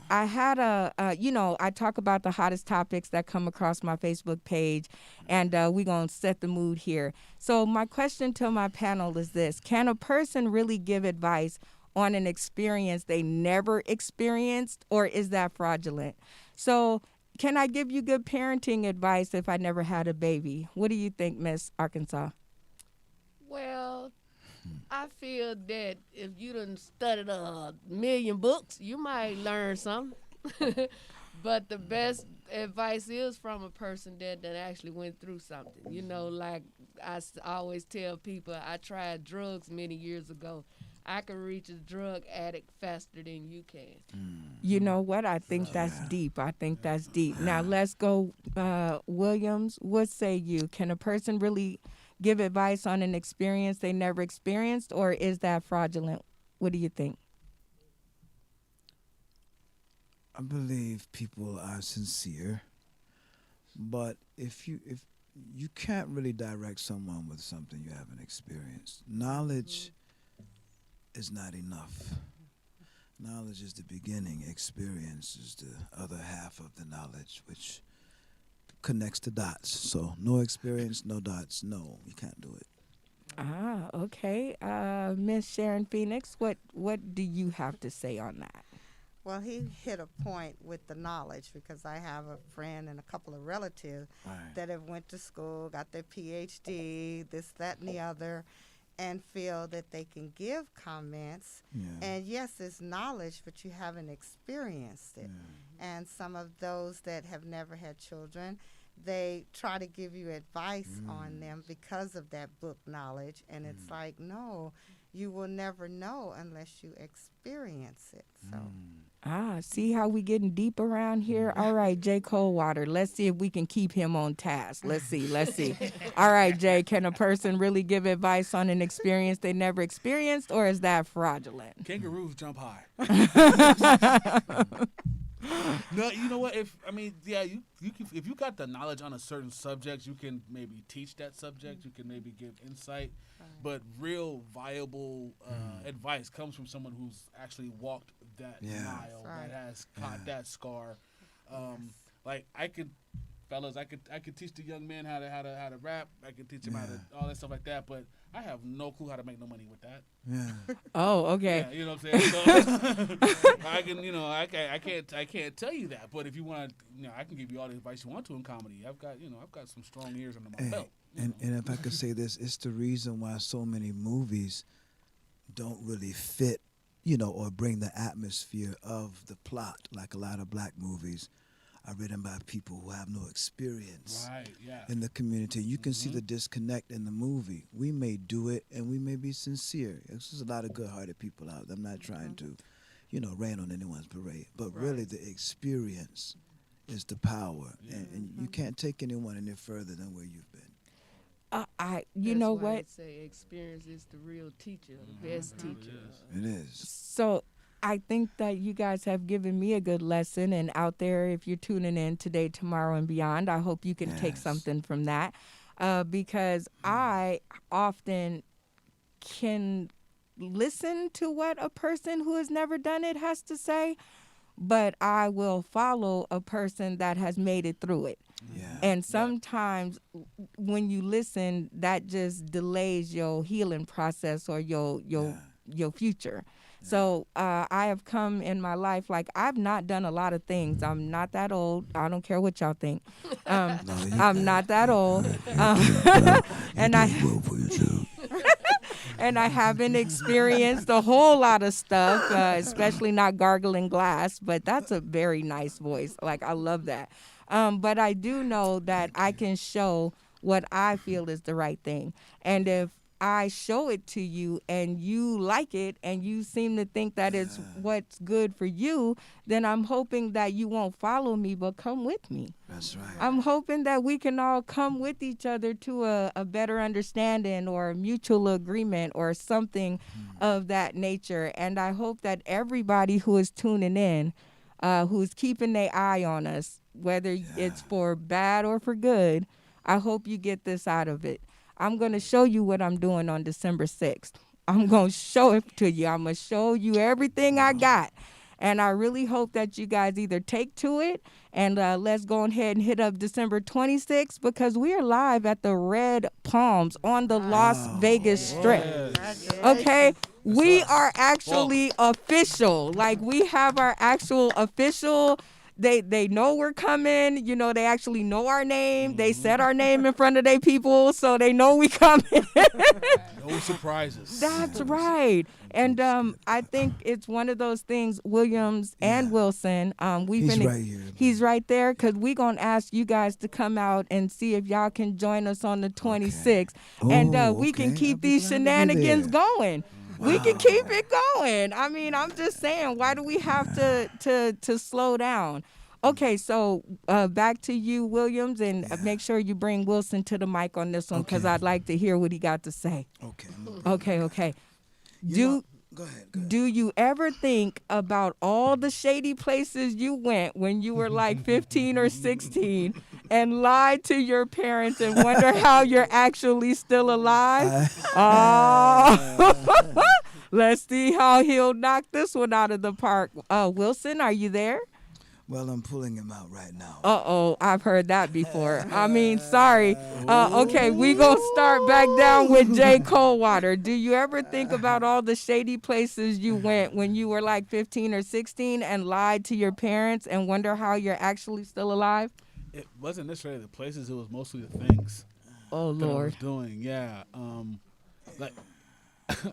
I had I talk about the hottest topics that come across my Facebook page, and we're going to set the mood here. So my question to my panel is this: can a person really give advice on an experience they never experienced, or is that fraudulent? So can I give you good parenting advice if I never had a baby? What do you think, Miss Arkansas? Well, I feel that if you done studied 1,000,000 books, you might learn something. But the best advice is from a person that actually went through something. You know, like I always tell people, I tried drugs many years ago. I can reach a drug addict faster than you can. You know what? I think that's deep. Now let's go, Williams. What say you? Can a person really give advice on an experience they never experienced, or is that fraudulent? What do you think? I believe people are sincere, but if you can't really direct someone with something you haven't experienced. Knowledge is not enough. Knowledge is the beginning. Experience is the other half of the knowledge, which connects the dots. So no experience, no dots. No, you can't do it. Okay. Miss Sharon Phoenix, what do you have to say on that? Well, he hit a point with the knowledge because I have a friend and a couple of relatives that have went to school, got their PhD, this, that, and the other, and feel that they can give comments. And yes, it's knowledge, but you haven't experienced it. And some of those that have never had children, they try to give you advice on them because of that book knowledge. And it's like, no, you will never know unless you experience it. So. See how we getting deep around here? All right, Jay Coldwater, let's see if we can keep him on task. Let's see. All right, Jay, can a person really give advice on an experience they never experienced, or is that fraudulent? Kangaroos jump high. No, you know what? If you got the knowledge on a certain subject, you can maybe teach that subject. You can maybe give insight. But real viable advice comes from someone who's actually walked that mile, that has caught that scar. Like I could teach the young man how to rap. I could teach him how to all that stuff like that. But I have no clue how to make no money with that. Yeah. Oh, okay. Yeah, you know what I'm saying? So I can't tell you that. But if you want, I can give you all the advice you want to in comedy. I've got some strong years under my belt. And if I could say this, it's the reason why so many movies don't really fit, or bring the atmosphere of the plot. Like a lot of black movies are written by people who have no experience in the community. You can see the disconnect in the movie. We may do it, and we may be sincere. There's just a lot of good-hearted people out there. I'm not trying to, rain on anyone's parade. But really, the experience is the power. And you can't take anyone any further than where you've been. You know what? I say experience is the real teacher, the best teacher. It is. So I think that you guys have given me a good lesson, and out there, if you're tuning in today, tomorrow, and beyond, I hope you can take something from that, because I often can listen to what a person who has never done it has to say, but I will follow a person that has made it through it. And sometimes when you listen, that just delays your healing process or your future. So I have come in my life, like I've not done a lot of things. I'm not that old. I don't care what y'all think. I'm not that old. And and I haven't experienced a whole lot of stuff, especially not gargling glass, but that's a very nice voice. Like, I love that. But I do know that I can show what I feel is the right thing. And if I show it to you and you like it and you seem to think that it's what's good for you, then I'm hoping that you won't follow me, but come with me. That's right. I'm hoping that we can all come with each other to a better understanding or a mutual agreement or something of that nature. And I hope that everybody who is tuning in, who's keeping their eye on us, whether it's for bad or for good, I hope you get this out of it. I'm going to show you what I'm doing on December 6th. I'm going to show it to you. I'm going to show you everything I got. And I really hope that you guys either take to it and let's go ahead and hit up December 26th because we are live at the Red Palms on the Las Vegas Strip. Okay? We are actually official. Like, we have our actual official. They know we're coming. They actually know our name. They said our name in front of their people, so they know we coming. No surprises. That's right. And I think it's one of those things, Williams and Wilson. He's right here. He's right there because we're going to ask you guys to come out and see if y'all can join us on the 26th. And we can keep these shenanigans going. Wow. We can keep it going. I mean, I'm just saying, why do we have to slow down? Okay, so back to you, Williams, and make sure you bring Wilson to the mic on this one because I'd like to hear what he got to say. Okay. Go ahead. Do you ever think about all the shady places you went when you were like 15 or 16 and lied to your parents and wonder how you're actually still alive? Let's see how he'll knock this one out of the park. Wilson, are you there? Well, I'm pulling him out right now. I've heard that before. I mean, sorry. Okay, we gonna start back down with Jay Coldwater. Do you ever think about all the shady places you went when you were like 15 or 16 and lied to your parents and wonder how you're actually still alive? It wasn't necessarily the places; it was mostly the things. Oh that I was Lord. doing, yeah. Like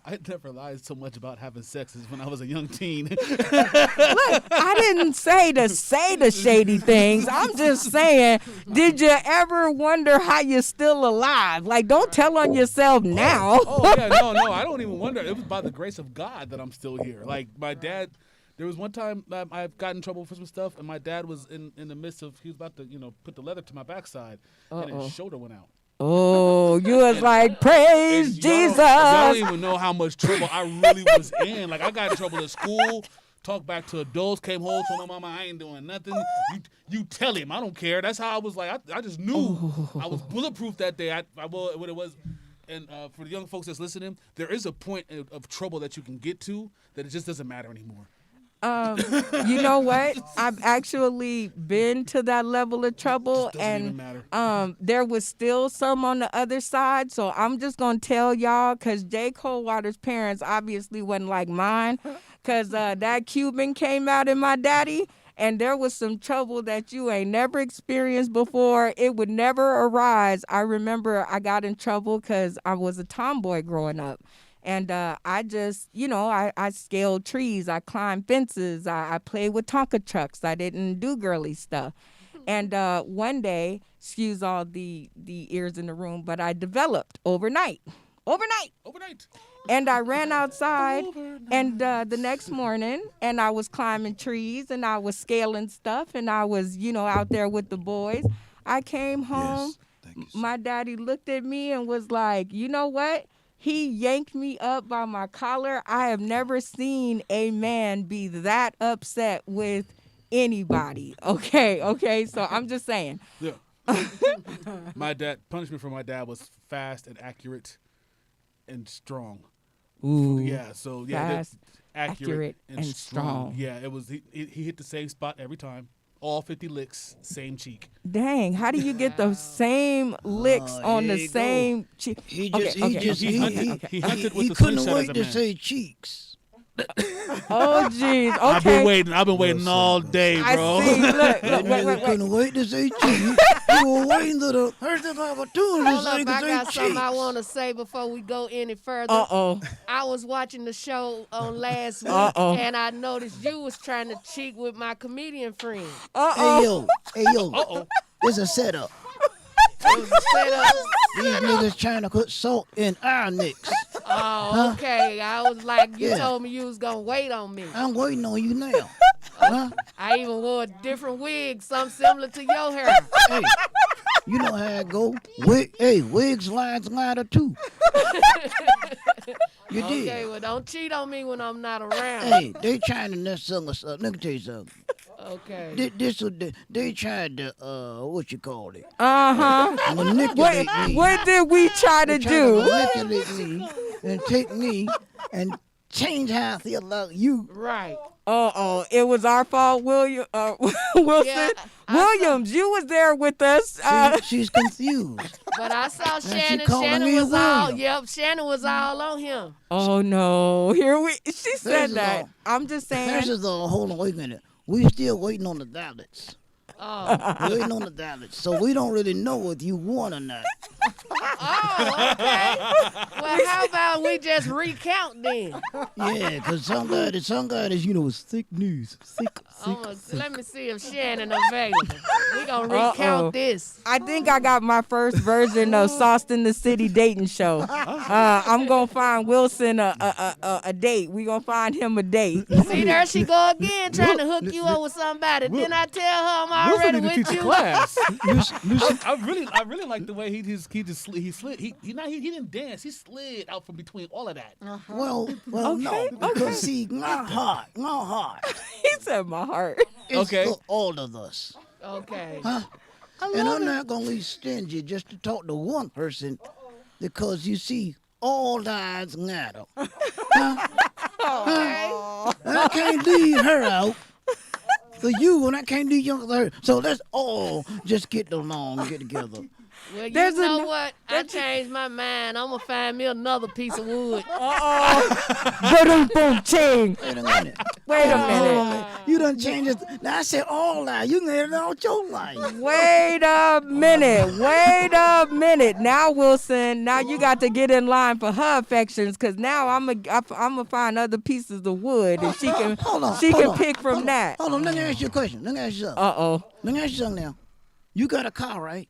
I never lied so much about having sex as when I was a young teen. Look, I didn't say the shady things. I'm just saying, did you ever wonder how you're still alive? Like, don't tell on yourself now. Oh yeah, no, I don't even wonder. It was by the grace of God that I'm still here. Like my dad, there was one time I got in trouble for some stuff, and my dad was in the midst of, he was about to put the leather to my backside, and his shoulder went out. Oh, you was like, praise Jesus. Y'all don't even know how much trouble I really was in. Like, I got in trouble at school, talked back to adults, came home, told my mama I ain't doing nothing. You tell him. I don't care. That's how I was like. I just knew I was bulletproof that day. What it was. And for the young folks that's listening, there is a point of trouble that you can get to that it just doesn't matter anymore. You know what? I've actually been to that level of trouble, and there was still some on the other side. So I'm just gonna tell y'all, cause Jay Coldwater's parents obviously wasn't like mine, cause that Cuban came out in my daddy, and there was some trouble that you ain't never experienced before. It would never arise. I remember I got in trouble cause I was a tomboy growing up. And I just, I scaled trees. I climbed fences. I played with Tonka trucks. I didn't do girly stuff. And one day, excuse all the ears in the room, but I developed overnight. And I ran outside and the next morning, and I was climbing trees and I was scaling stuff and I was, out there with the boys. I came home. Yes. My daddy looked at me and was like, you know what? He yanked me up by my collar. I have never seen a man be that upset with anybody. Okay. So I'm just saying. Yeah. Punishment for my dad was fast and accurate and strong. Ooh. Yeah. So yeah, fast, accurate and strong. Yeah. It was. He hit the same spot every time. All 50 licks, same cheek. Dang, how do you get the same licks on the same cheek? He hunted with the couldn't slingshot wait as a to man. say cheeks. Oh, jeez. Okay. I've been waiting all day, bro. I see. Look, wait. Couldn't wait to say cheeks. You were waiting to the first opportunity Hold to up, say I got something cheeks. I want to say before we go any further. I was watching the show on last week, and I noticed you was trying to cheat with my comedian friend. Hey, yo. It's a setup. It was a setup. These niggas trying to put salt in our necks. Oh, okay. I was like, you told me you was going to wait on me. I'm waiting on you now. I even wore a different wig, something similar to your hair. Hey, you know how it go. Wigs lines glider too. You did. Okay, well, don't cheat on me when I'm not around. Hey, they trying to mess us up. Let me tell you something. Okay. They tried to, what you call it? Manipulate me. What did we try to do? Manipulate me and take me and change how I feel about you. Right. It was our fault, William. Wilson. Yeah, Williams, you was there with us. She's confused. But I saw Now Shannon. she calling Shannon me was all. William. Yep, Shannon was all on him. Oh no! She said that. I'm just saying. First of all, hold on, wait a minute. We still waiting on the ballots. Waiting on the ballots, so we don't really know if you won or not. Oh, okay. Well, how about we just recount then? Yeah, because some guys, is thick news. Let me see if Shannon available. We gonna recount this. I think I got my first version of Sauced in the City dating show. I'm gonna find Wilson a date. We gonna find him a date. See, there she go again, trying to hook you up with somebody. Then I tell her I'm already Wilson with teach you. class. I really like the way he slid. He didn't dance. He slid out from between all of that. Well, no, because see, my heart. He said my heart. It's for all of us. Okay. And I'm not gonna be stingy just to talk to one person, because you see, all lives matter. I can't leave her out. for you, and I can't do young for her. So let's all just get along and get together. Well, you know what? I changed my mind. I'm gonna find me another piece of wood. Boom, ching. Wait a minute. Wait a minute. You done changed it. Now I said all life. You can have it out your life. Wait a minute. Wait a minute. Now, Wilson, now you got to get in line for her affections, because now I'm gonna find other pieces of wood, and she can pick from that. Hold on. Let me ask you a question. Let me ask you something. Let me ask you something now. You got a car, right?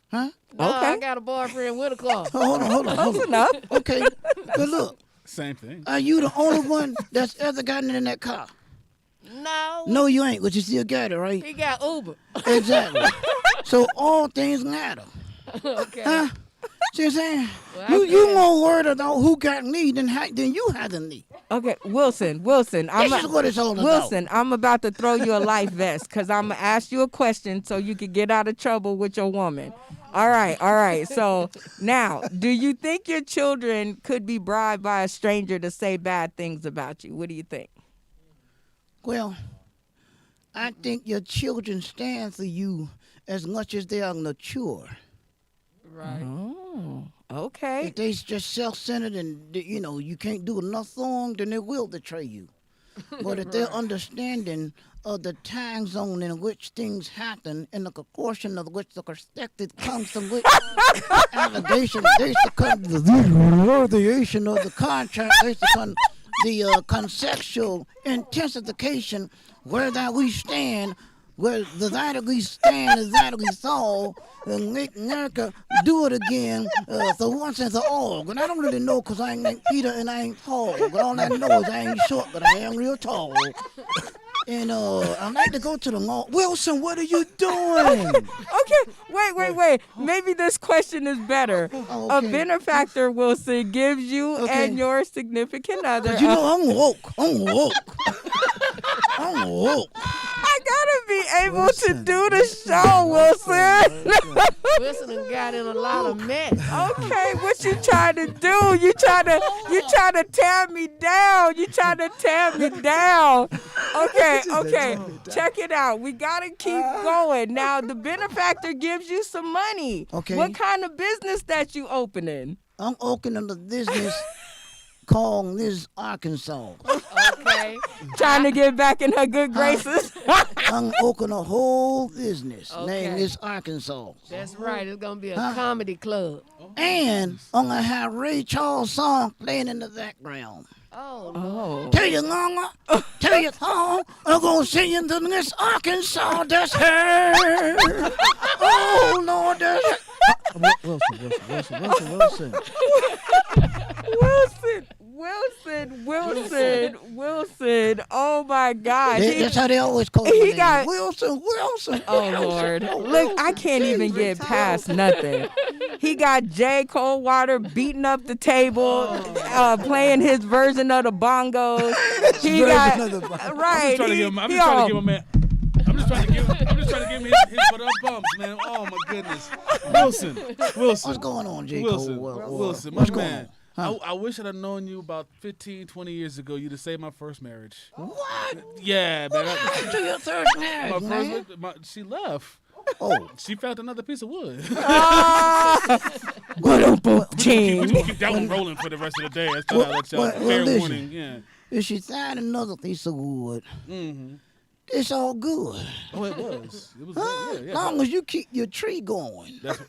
Huh? No, I got a boyfriend with a car. Hold on. Close enough. Okay, but look. Same thing. Are you the only one that's ever gotten in that car? No. No, you ain't, but you still got it, right? He got Uber. Exactly. So all things matter. Okay. Huh? See what I'm saying? Well, you more worried about who got me than you had a knee. Okay, Wilson, this is what it's all about. Wilson, I'm about to throw you a life vest, because I'm going to ask you a question so you can get out of trouble with your woman. All right. So now, do you think your children could be bribed by a stranger to say bad things about you? What do you think? Well, I think your children stand for you as much as they are mature. Right. Oh, okay. If they just self-centered and, you can't do enough wrong, then they will betray you. But if they're understanding of the time zone in which things happen and the proportion of which the perspective comes from which allegation based upon the variation of the contract based upon the conceptual intensification where that we stand, where the that we stand is that we saw, and make America do it again for once and for all. But I don't really know, because I ain't Peter and I ain't Paul. But all I know is I ain't short, but I am real tall. And I'd like to go to the mall. Wilson, what are you doing? Okay, wait. Maybe this question is better. Oh, A okay. benefactor, Wilson, gives you and your significant other. But I'm woke. I'm woke. I gotta be able to do the show, Wilson. Wilson done got in a lot of mess. Okay, what you trying to do? You trying to tear me down. Okay. Check it out. We gotta keep going. Now the benefactor gives you some money. Okay. What kind of business that you opening? I'm opening a business called Miss Arkansas. Okay. Trying to get back in her good graces. I'm opening a whole business named Okay. Miss Arkansas. That's right. It's gonna be a comedy club. And I'm gonna have Ray Charles' song playing in the background. Oh. Tell you, mama, tell you, song, I'm gonna sing you to Miss Arkansas. That's her. Oh Lord, that's her. Wilson. Oh my God. That's how they always call He me. got Wilson. Oh Lord. Look, I can't even get past nothing. He got Jay Coldwater beating up the table, playing his version of the bongos. He got right. I'm just trying to give him his but up bumps, man. Oh my goodness. Wilson. What's going on, J. Wilson, my What's going man. on? Huh? I wish I'd have known you about 15, 20 years ago. You'd have saved my first marriage. What? Yeah, man. What happened to your third marriage, man? She left. Oh. She found another piece of wood. What a We just keep that one rolling for the rest of the day. That's I'll let y'all fair listen, warning. Yeah. If she found another piece of wood, Mm-hmm. it's all good. Oh, it was. It was. Huh? Yeah. As long as you keep your tree going. That's,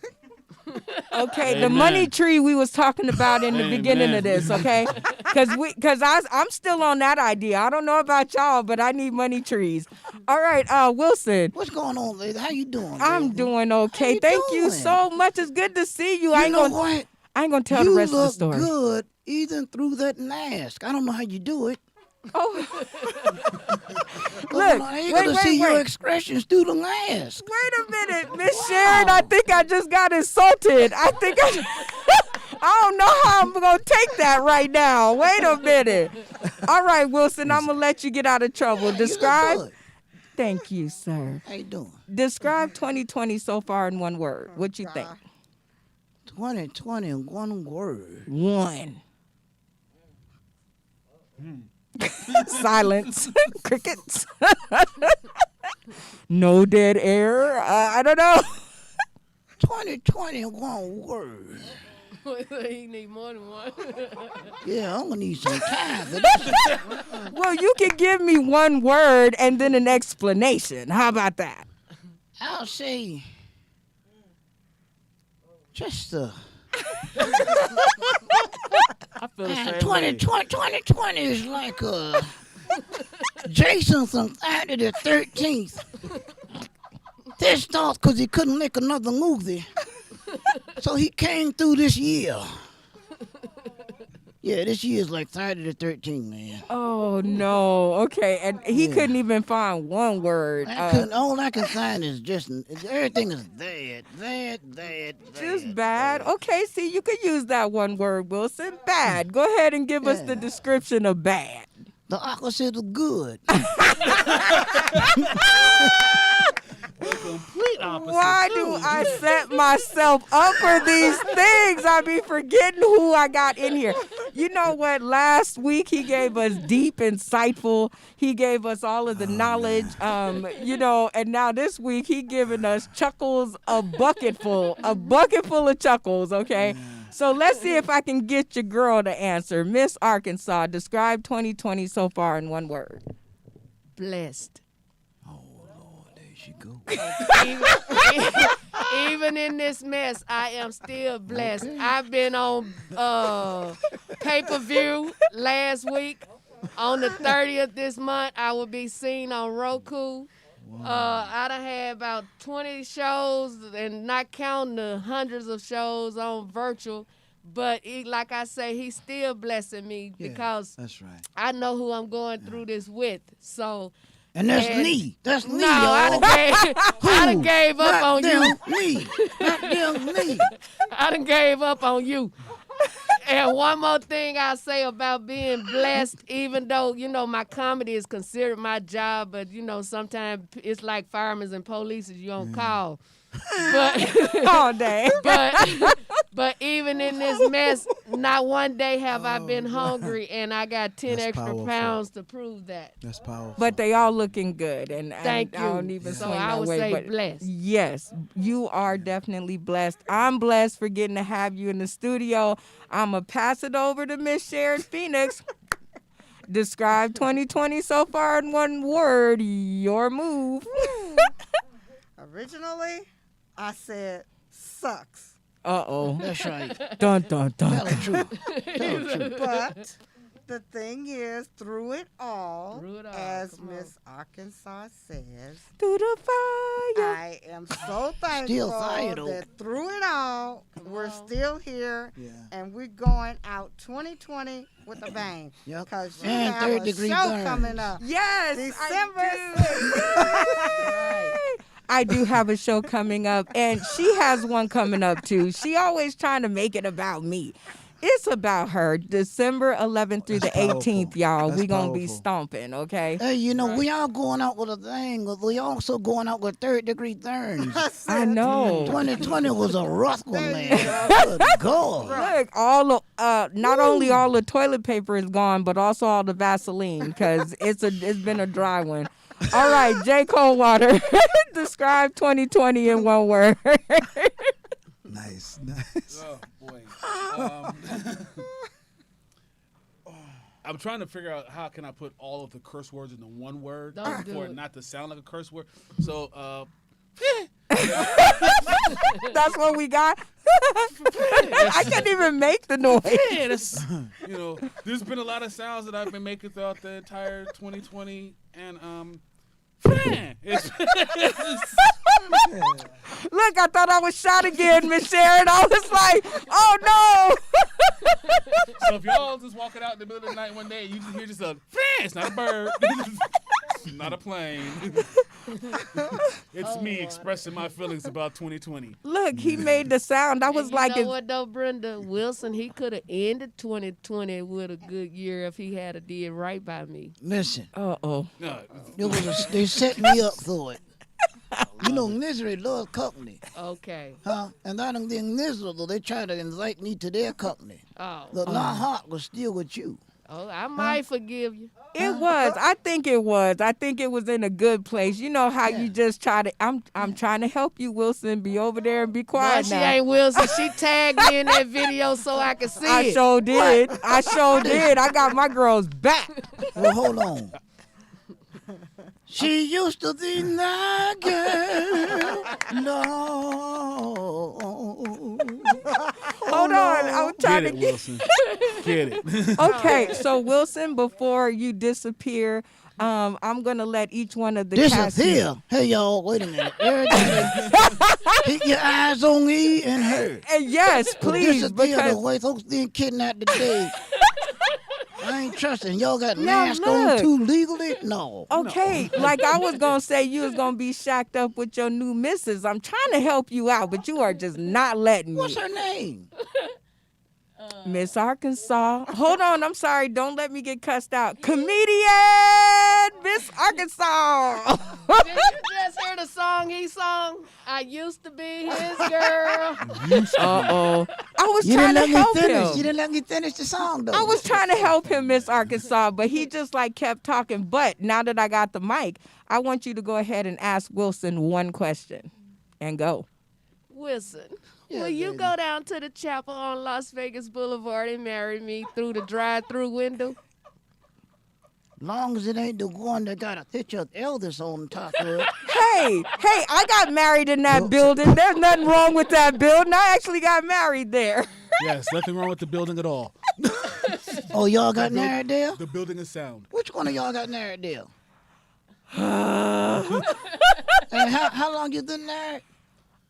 Okay, the Amen. money tree we was talking about in the Amen. beginning of this, okay? Because I'm still on that idea. I don't know about y'all, but I need money trees. All right, Wilson. What's going on, lady? How you doing? I'm doing okay. Thank you so much. It's good to see you. I ain't what? I ain't gonna tell the rest of the story. You look good even through that mask. I don't know how you do it. Oh. Look, I ain't gonna see your expressions through the mask. Wait a minute, Miss Sharon. I think I just got insulted. I don't know how I'm gonna take that right now. Wait a minute. All right, Wilson, I'm gonna let you get out of trouble. Describe. Thank you, sir. How you doing? Describe 2020 so far in one word. What you think? 2020 in one word. One. Silence. Crickets. No dead air. I don't know. 2020 one word. He need more than one. Yeah, I'm gonna need some time for this. Well, you can give me one word and then an explanation. How about that? I'll say just I feel the man, same 2020 is like Jason from Friday the 13th. Pissed off because he couldn't make another movie. So he came through this year. Yeah, this year is like Friday the 13th, man. Oh, no. Okay. And he couldn't even find one word. All I can find is just, everything is bad. Just bad? Okay, see, you could use that one word, Wilson. Bad. Go ahead and give us the description of bad. The opposite of good. The complete opposite. Why do I set myself up for these things? I be forgetting who I got in here. You know what? Last week he gave us deep, insightful. He gave us all of the knowledge. And now this week he giving us chuckles, a bucket full of chuckles. Okay. So let's see if I can get your girl to answer. Miss Arkansas, describe 2020 so far in one word. Blessed. She go. Even in this mess, I am still blessed. I've been on pay-per-view last week. On the 30th this month, I will be seen on Roku. I done had about 20 shows, and not counting the hundreds of shows on virtual. But like I say, he's still blessing me because that's right. I know who I'm going through this with. So. And that's me. That's me, No, y'all. I done gave up on you. Me. Not them, me. I done gave up on you. And one more thing I say about being blessed, even though, my comedy is considered my job, but, sometimes it's like firemen and police you don't call. But all day. But even in this mess, not one day have I been hungry, and I got 10 That's extra powerful. pounds to prove that. That's powerful. But they all looking good, and Thank I you. don't even So swing I that would way. say But blessed. yes, you are definitely blessed. I'm blessed for getting to have you in the studio. I'm gonna pass it over to Miss Sharon Phoenix. Describe 2020 so far in one word. Your move. Originally, I said sucks. Uh-oh. That's right. Dun, dun, dun. Tell the truth. But the thing is, through it all, as come Miss Arkansas says, through the fire. I am so thankful fired, that through it all, we're still here, Yeah. and we're going out 2020 with a bang. Yep. Because you And have third a degree show burns. coming up. Yes, December I do have a show coming up, and she has one coming up too. She always trying to make it about me. It's about her. December 11th through That's the 18th, powerful. y'all. That's We gonna be powerful. stomping, okay? Hey, we all going out with a thing, but we also going out with third-degree burns. I know. 2020 was a rough one, man. Good God. Look, all not only all the toilet paper is gone, but also all the Vaseline, because it's been a dry one. All right, Jay Coldwater, describe 2020 in one word. Nice. Oh boy. I'm trying to figure out how can I put all of the curse words into one word Don't do for it it. not to sound like a curse word. So That's what we got. I can't even make the noise. yeah, that's, there's been a lot of sounds that I've been making throughout the entire 2020, and it's Look, I thought I was shot again, Miss Sharon. I was like, oh no. so if y'all just walking out in the middle of the night one day, you just hear just a it's not a bird, it's not a plane. It's me expressing my feelings about 2020. Look, he made the sound. I was And like, you know what though, Brenda Wilson, he could have ended 2020 with a good year if he had did right by me. Listen, uh-oh. No, they set me up for it. Misery loves company. Okay. Huh? And I done been miserable. They try to invite me to their company. Oh. But my heart was still with you. Oh, I might forgive you. It was. I think it was. I think it was in a good place. You know how you just try to. I'm trying to help you, Wilson. Be over there and be No, quiet she now. ain't Wilson. She tagged me in that video so I could see I it. sure did. I sure did. I got my girls back. Well, hold on. She used to be that girl. No. Hold on. I was trying Get it, to Wilson. Get it. Okay, so Wilson, before you disappear, I'm gonna let each one of the cast. Disappear. Hey, y'all, wait a minute. Keep your eyes on me and her. And yes, please, Disappear because the way folks being kidnapped today. I ain't trusting. Y'all got Now masks look. on too legally? No. okay, like I was gonna say, you was gonna be shacked up with your new missus. I'm trying to help you out, but you are just not letting me. What's her name? Miss Arkansas. Hold on, I'm sorry. Don't let me get cussed out. Comedian Miss Arkansas. Did you just hear the song he sung? I used to be his girl. Uh-oh. I was You trying didn't to let help me finish. him. You didn't let me finish the song, though. I was trying to help him, Miss Arkansas, but he just like kept talking. But now that I got the mic, I want you to go ahead and ask Wilson one question and go. Wilson, Yeah, will you baby. go down to the chapel on Las Vegas Boulevard and marry me through the drive-through window? Long as it ain't the one that got a picture of Elvis on top of it. Hey, I got married in that building. There's nothing wrong with that building. I actually got married there. Yes, nothing wrong with the building at all. Oh, y'all got married there? The building is sound. Which one of y'all got married there? And how long you been married?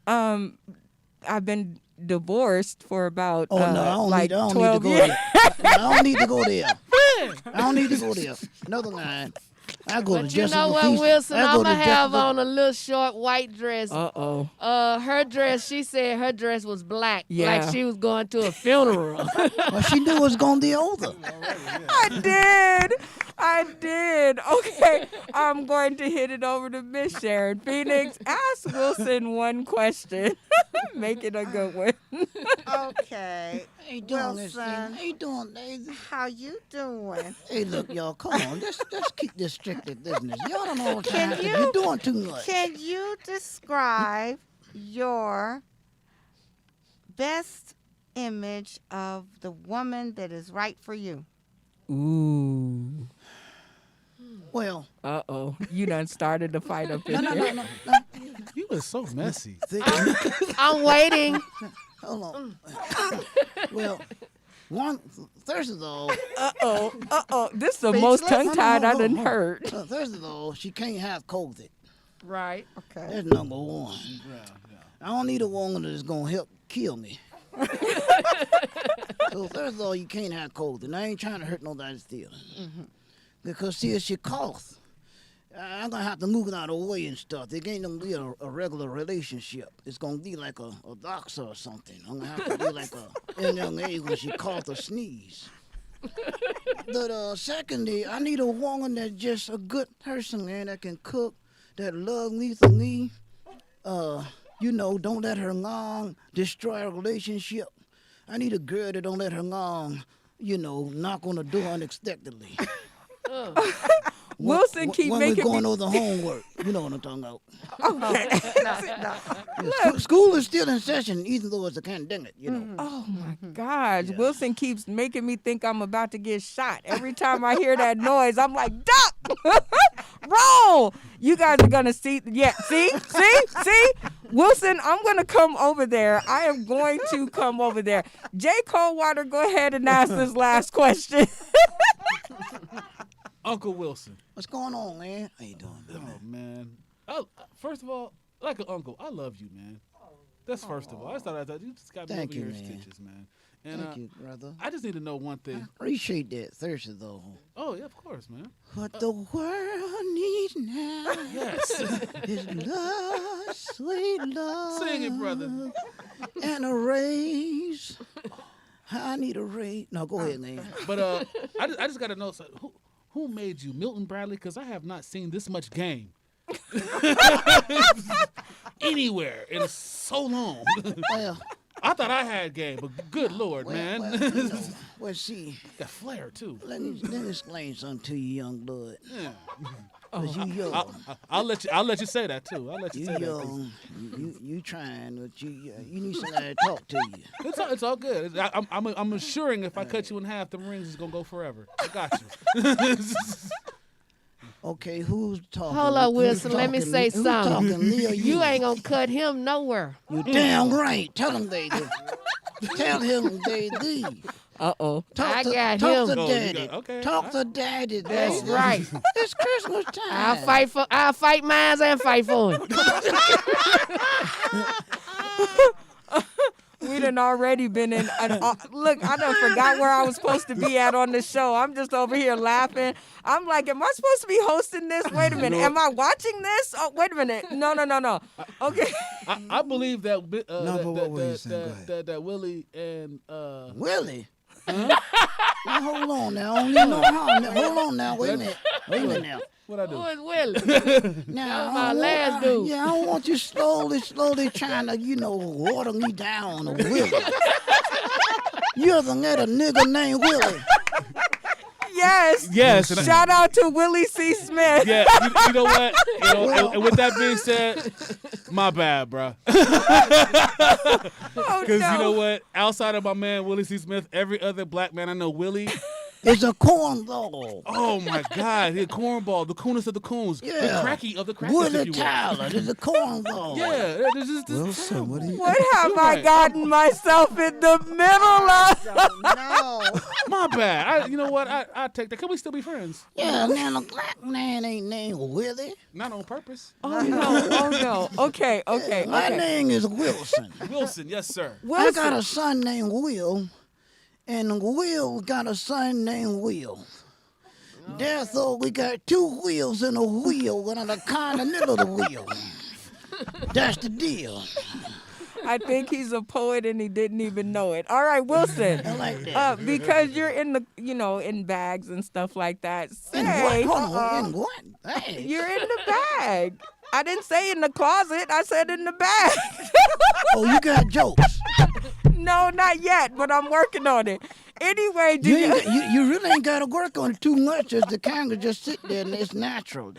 I've been divorced for about Oh, no, I don't like need, I don't 12 need to go years. there. I don't need to go there. I don't need to go there. Another line. I go to But you Jessica know what, Feast. Wilson? I I'm go to going to have Jessica- on a little short white dress. Uh-oh. Her dress, she said her dress was black. Yeah. Like she was going to a funeral. Well, she knew it was going to be older. I did. Okay, I'm going to hit it over to Miss Sharon Phoenix. Ask Wilson one question. Make it a good one. Okay. How you doing, this thing? Wilson, How you doing, Daisy? how you doing? Hey, look, y'all, come on. Let's keep this strictly business. Y'all don't know what Can time to- you- You're doing too much. Can you describe your best image of the woman that is right for you? Ooh. Well, Uh-oh. You done started the fight up in no, here. no. You are so messy. I'm waiting. Hold on. Well, first of all, Uh-oh. This is the most tongue-tied I done heard. First of all, she can't have COVID. Right. Okay. That's number one. I don't need a woman that's gonna help kill me. So first of all, you can't have COVID. And I ain't trying to hurt nobody's feelings. Because see, if she coughs, I'm gonna have to move it out of the way and stuff. It ain't gonna be a regular relationship. It's gonna be like a boxer or something. I'm gonna have to be like a young age when she coughs or sneeze. But secondly, I need a woman that's just a good person, man, that can cook, that love me for me. Don't let her long destroy a relationship. I need a girl that don't let her long, knock on the door unexpectedly. Wilson keep when making we're going me... over the homework. You know what I'm talking about. Okay. School is still in session, even though it's a pandemic, Oh my gosh. Wilson keeps making me think I'm about to get shot. Every time I hear that noise, I'm like, duck! Roll! You guys are gonna see. Yeah, see? Wilson, I'm gonna come over there. I am going to come over there. Jay Coldwater, go ahead and ask this last question. Uncle Wilson. What's going on, man? How you doing, baby? Oh, man. First of all, like an uncle, I love you, man. That's first of all. I thought you just got me Thank over you, your man. stitches, man. And, Thank you, brother. I just need to know one thing. Appreciate that, Thursday, though. Oh, yeah, of course, man. What the world needs now Yes. is love, sweet love. Sing it, brother. And a raise. I need a raise. No, go ahead, man. But I just got to know, so, who made you? Milton Bradley? Because I have not seen this much game anywhere in so long. Well, I thought I had game, but good Lord, man. Well, see. Got flair, too. Let me explain something to you, young blood. Yeah. 'Cause you young. I'll let you say that, too. I'll let you say young. You trying, but you need somebody to talk to you. It's all good. I'm assuring if I cut you in half, the rings is going to go forever. I got you. Okay, who's talking? Hold on, Wilson. Who's Let me talking? say Who's something. talking, me or You ain't gonna cut him nowhere. You damn right. Tell him they do. Tell him they do. Uh-oh. Talk to him. daddy. Okay. Talk to daddy. That's right. It's Christmas time. I'll fight mines and fight for him. We done already been in. Look, I done forgot where I was supposed to be at on the show. I'm just over here laughing. I'm like, am I supposed to be hosting this? Wait a minute. Am I watching this? Oh, wait a minute. No. Okay. I believe that. No, but what were you saying? Go ahead. That Willie and. Willie? Huh? Now, hold on now. Hold on now. Wait a minute now. What I do? Who is Willie? Now, my last dude. Yeah, I don't want you slowly trying to, water me down or Willie. You ever met a nigga named Willie? Yes. Shout out to Willie C. Smith. Yeah, you know what? And with that being said, my bad, bro. Because you know what? Outside of my man Willie C. Smith, every other black man I know, Willie. It's a cornball. Oh my God! He's a cornball, the coonest of the coons, the cracky of the crackies. Willie Tyler is a cornball. Yeah, Wilson, what have I gotten myself in the middle of? No. My bad. You know what? I take that. Can we still be friends? Yeah, man, a black man ain't named Willie. Not on purpose. Oh no. Okay. My name is Wilson. Wilson, yes sir. I got a son named Will. And Will got a son named Will. Therefore, we got two wheels in a wheel and a continental of the wheel. That's the deal. I think he's a poet and he didn't even know it. All right, Wilson. I like that. Because you're in the, in bags and stuff like that. In what? Hey. You're in the bag. I didn't say in the closet. I said in the bag. Oh, you got jokes. No, not yet, but I'm working on it. Anyway, you really ain't got to work on it too much, as the camera just sit there and it's natural.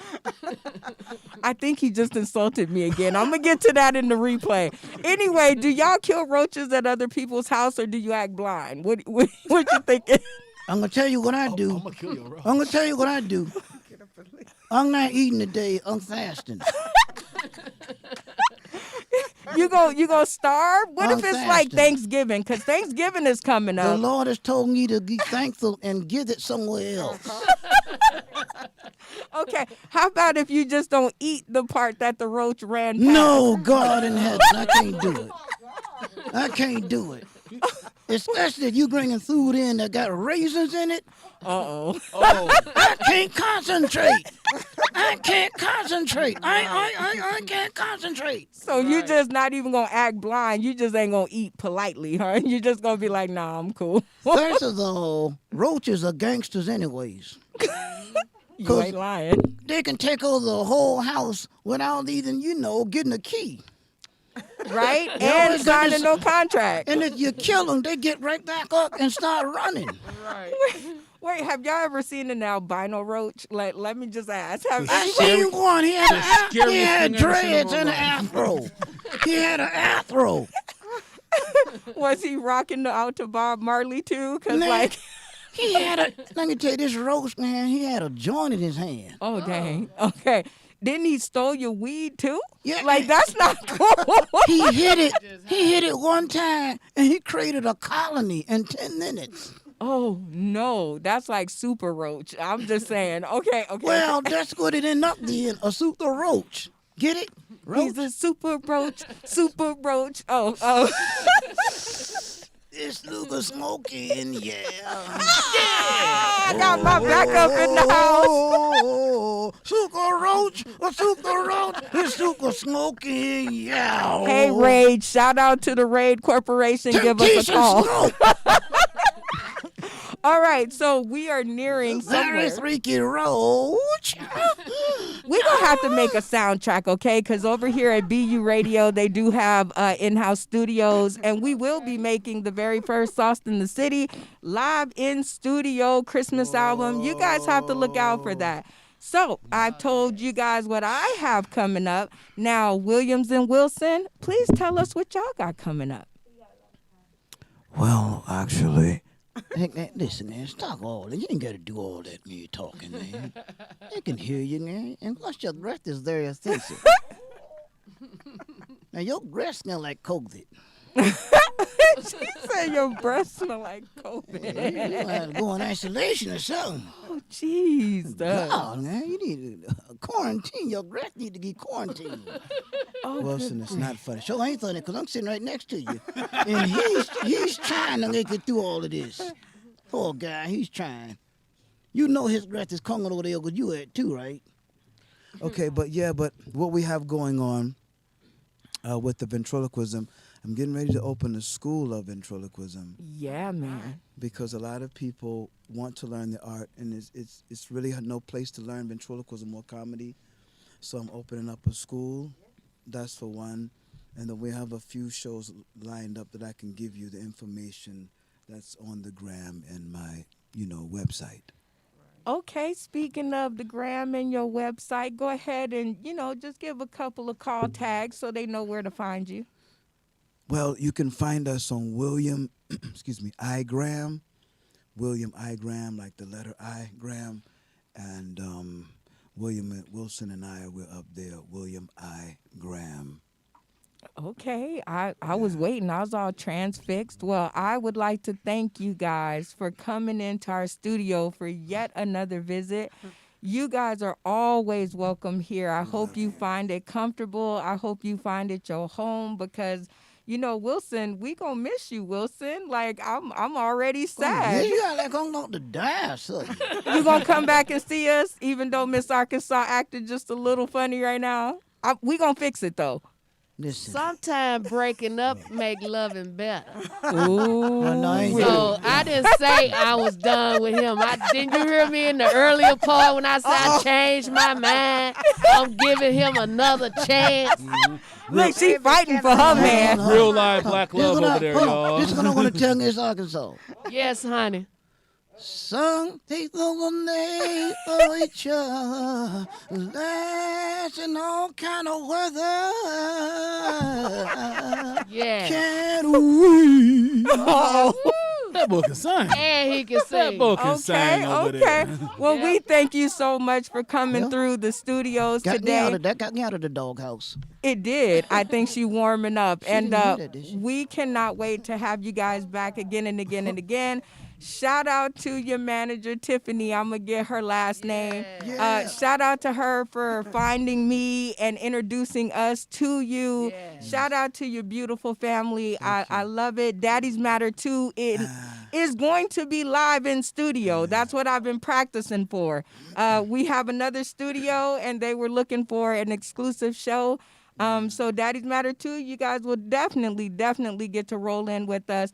I think he just insulted me again. I'm going to get to that in the replay. Anyway, do y'all kill roaches at other people's house or do you act blind? What you thinking? I'm going to tell you what I do. I'm going to kill you, bro. I'm going to tell you what I do. I'm not eating today. I'm fasting. You go starve? What I'm if it's fasting. like Thanksgiving? Because Thanksgiving is coming up. The Lord has told me to be thankful and give it somewhere else. Okay, how about if you just don't eat the part that the roach ran past? No, God in heaven, I can't do it. I can't do it. Especially if you bringing food in that got raisins in it. Oh. I can't concentrate. I can't concentrate. So you just not even gonna act blind. You just ain't gonna eat politely, huh? You just gonna be like, nah, I'm cool. First of all, roaches are gangsters anyways. You ain't lying. They can take over the whole house without even, getting a key. Right? And signing no contract. And if you kill them, they get right back up and start running. Right. Wait, have y'all ever seen an albino roach? Let me just ask. I seen one. He had dreads and an afro. He had an afro. Was he rocking out to Bob Marley too? Cause let me tell you, this roach, man, he had a joint in his hand. Oh, dang. Okay. Didn't he stole your weed too? Yeah. Like, that's not cool. He hit it one time, and he created a colony in 10 minutes. Oh, no. That's like super roach. I'm just saying. Okay. Well, that's what it ended up being, a super roach. Get it? Roach. He's a super roach. Oh. It's Luger smoking, yeah. I got my backup in the house. Super roach, it's super smoking, yeah. Hey, Raid, shout out to the Raid Corporation. Give us a call. All right, so we are nearing somewhere. Very freaky roach. We're going to have to make a soundtrack, okay? Because over here at BU Radio, they do have in-house studios, and we will be making the very first Sauce in the City live in studio Christmas album. You guys have to look out for that. So I've told you guys what I have coming up. Now, Williams and Wilson, please tell us what y'all got coming up. Well, actually, listen, man, stop all that. You ain't got to do all that when you're talking, man. They can hear you, man. And plus, your breath is very offensive. Now, your breath smell like COVID. She said your breath smell like COVID. You have to go in isolation or something. Oh, jeez. God, man, you need to quarantine. Your breath need to be quarantined. Oh, Wilson, it's not funny. Sure ain't funny, because I'm sitting right next to you. And he's trying to make it through all of this. Poor guy, he's trying. You know his breath is coming over there because you had too, right? Okay, but what we have going on with the ventriloquism, I'm getting ready to open a school of ventriloquism. Yeah, man. Because a lot of people want to learn the art, and it's really no place to learn ventriloquism or comedy. So I'm opening up a school. That's for one. And then we have a few shows lined up that I can give you the information that's on the gram and my, website. Okay, speaking of the gram and your website, go ahead and, just give a couple of call tags so they know where to find you. Well, you can find us on William, iGram, William iGram, like the letter I, Gram, and William Wilson and we're up there, William iGram. Okay, I was waiting. I was all transfixed. Well, I would like to thank you guys for coming into our studio for yet another visit. You guys are always welcome here. I hope you find it comfortable. I hope you find it your home because Wilson, we gonna miss you, Wilson. Like I'm already sad. You got like I'm going to die, son. You gonna come back and see us, even though Miss Arkansas acted just a little funny right now. We gonna fix it though. Listen. Sometimes breaking up make loving better. Ooh. So I didn't say I was done with him. Didn't you hear me in the earlier part when I said I changed my mind? I'm giving him another chance. Look, she fighting for her man. Real live black love over there, y'all. This is what I want to tell Miss Arkansas. Yes, honey. Some people will name for each other, last in all kind of weather. Yeah. Can we? That boy can sing. And he can sing. That boy can sing over there. Well, we thank you so much for coming through the studios today. That got me out of the doghouse. It did. I think she warming up. And didn't do that, did she? we cannot wait to have you guys back again and again and again. Shout out to your manager, Tiffany. I'm going to get her last name. Shout out to her for finding me and introducing us to you. Shout out to your beautiful family. I love it. Daddy's Matter 2 is going to be live in studio. That's what I've been practicing for. We have another studio, and they were looking for an exclusive show. So Daddy's Matter 2, you guys will definitely get to roll in with us.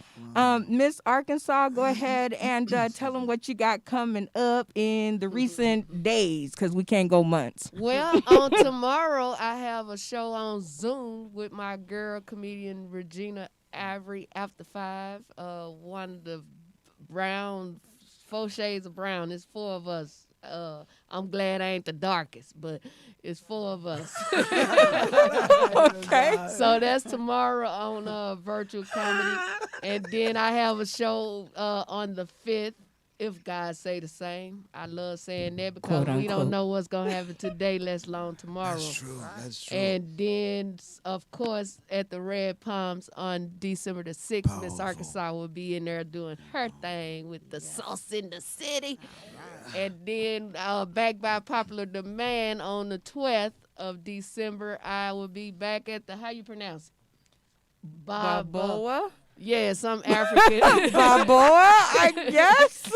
Miss Arkansas, go ahead and tell them what you got coming up in the recent days, because we can't go months. Well, on tomorrow, I have a show on Zoom with my girl, comedian Regina Avery, after 5. One of the brown, 4 shades of brown. It's 4 of us. I'm glad I ain't the darkest, but it's 4 of us. Okay. So that's tomorrow on virtual comedy. And then I have a show on the 5th, if God say the same. I love saying that because Quote, we don't unquote. know what's going to happen today, let alone tomorrow. That's true. And then, of course, at the Red Palms on December the 6th, Miss Arkansas will be in there doing her thing with the Sauce in the City. And then, back by popular demand on the 12th of December, I will be back at the, how you pronounce it? Balboa? Yeah, some African. Balboa? I guess.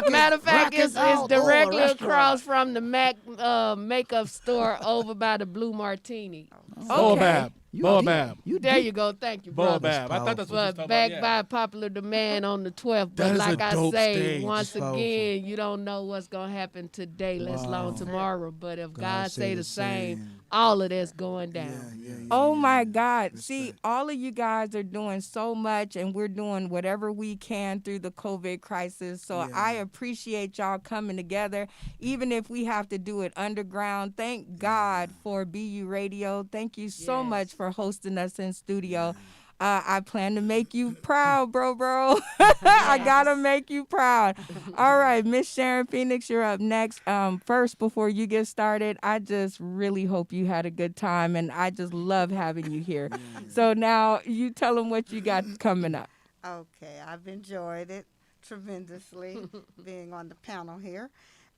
Matter of fact, Rock it's is out. directly Oh, a restaurant. across from the Mac makeup store over by the Blue Martini. Boabab. Boabab. There you go. Thank you, brother. Boabab. I thought that's what you was But talking back about. by popular demand on the 12th. That But is like a I dope say, stage. once It's again, you don't know what's going to happen today, let alone tomorrow. But if God say the same, all of that's going down. Oh my God. See, all of you guys are doing so much and we're doing whatever we can through the COVID crisis. So I appreciate y'all coming together, even if we have to do it underground. Thank God for BU Radio. Thank you so much for hosting us in studio. I plan to make you proud, bro. I gotta make you proud. All right, Miss Sharon Phoenix, you're up next. First, before you get started, I just really hope you had a good time, and I just love having you here. So now you tell them what you got coming up. Okay, I've enjoyed it tremendously being on the panel here.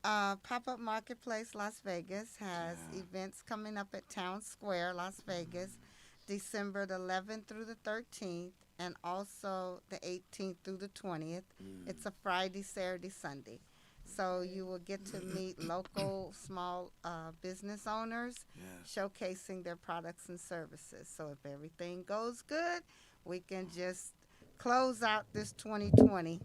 Pop-Up Marketplace Las Vegas has events coming up at Town Square, Las Vegas, December the 11th through the 13th, and also the 18th through the 20th. It's a Friday, Saturday, Sunday. So you will get to meet local small business owners showcasing their products and services. So if everything goes good, we can just close out this 2020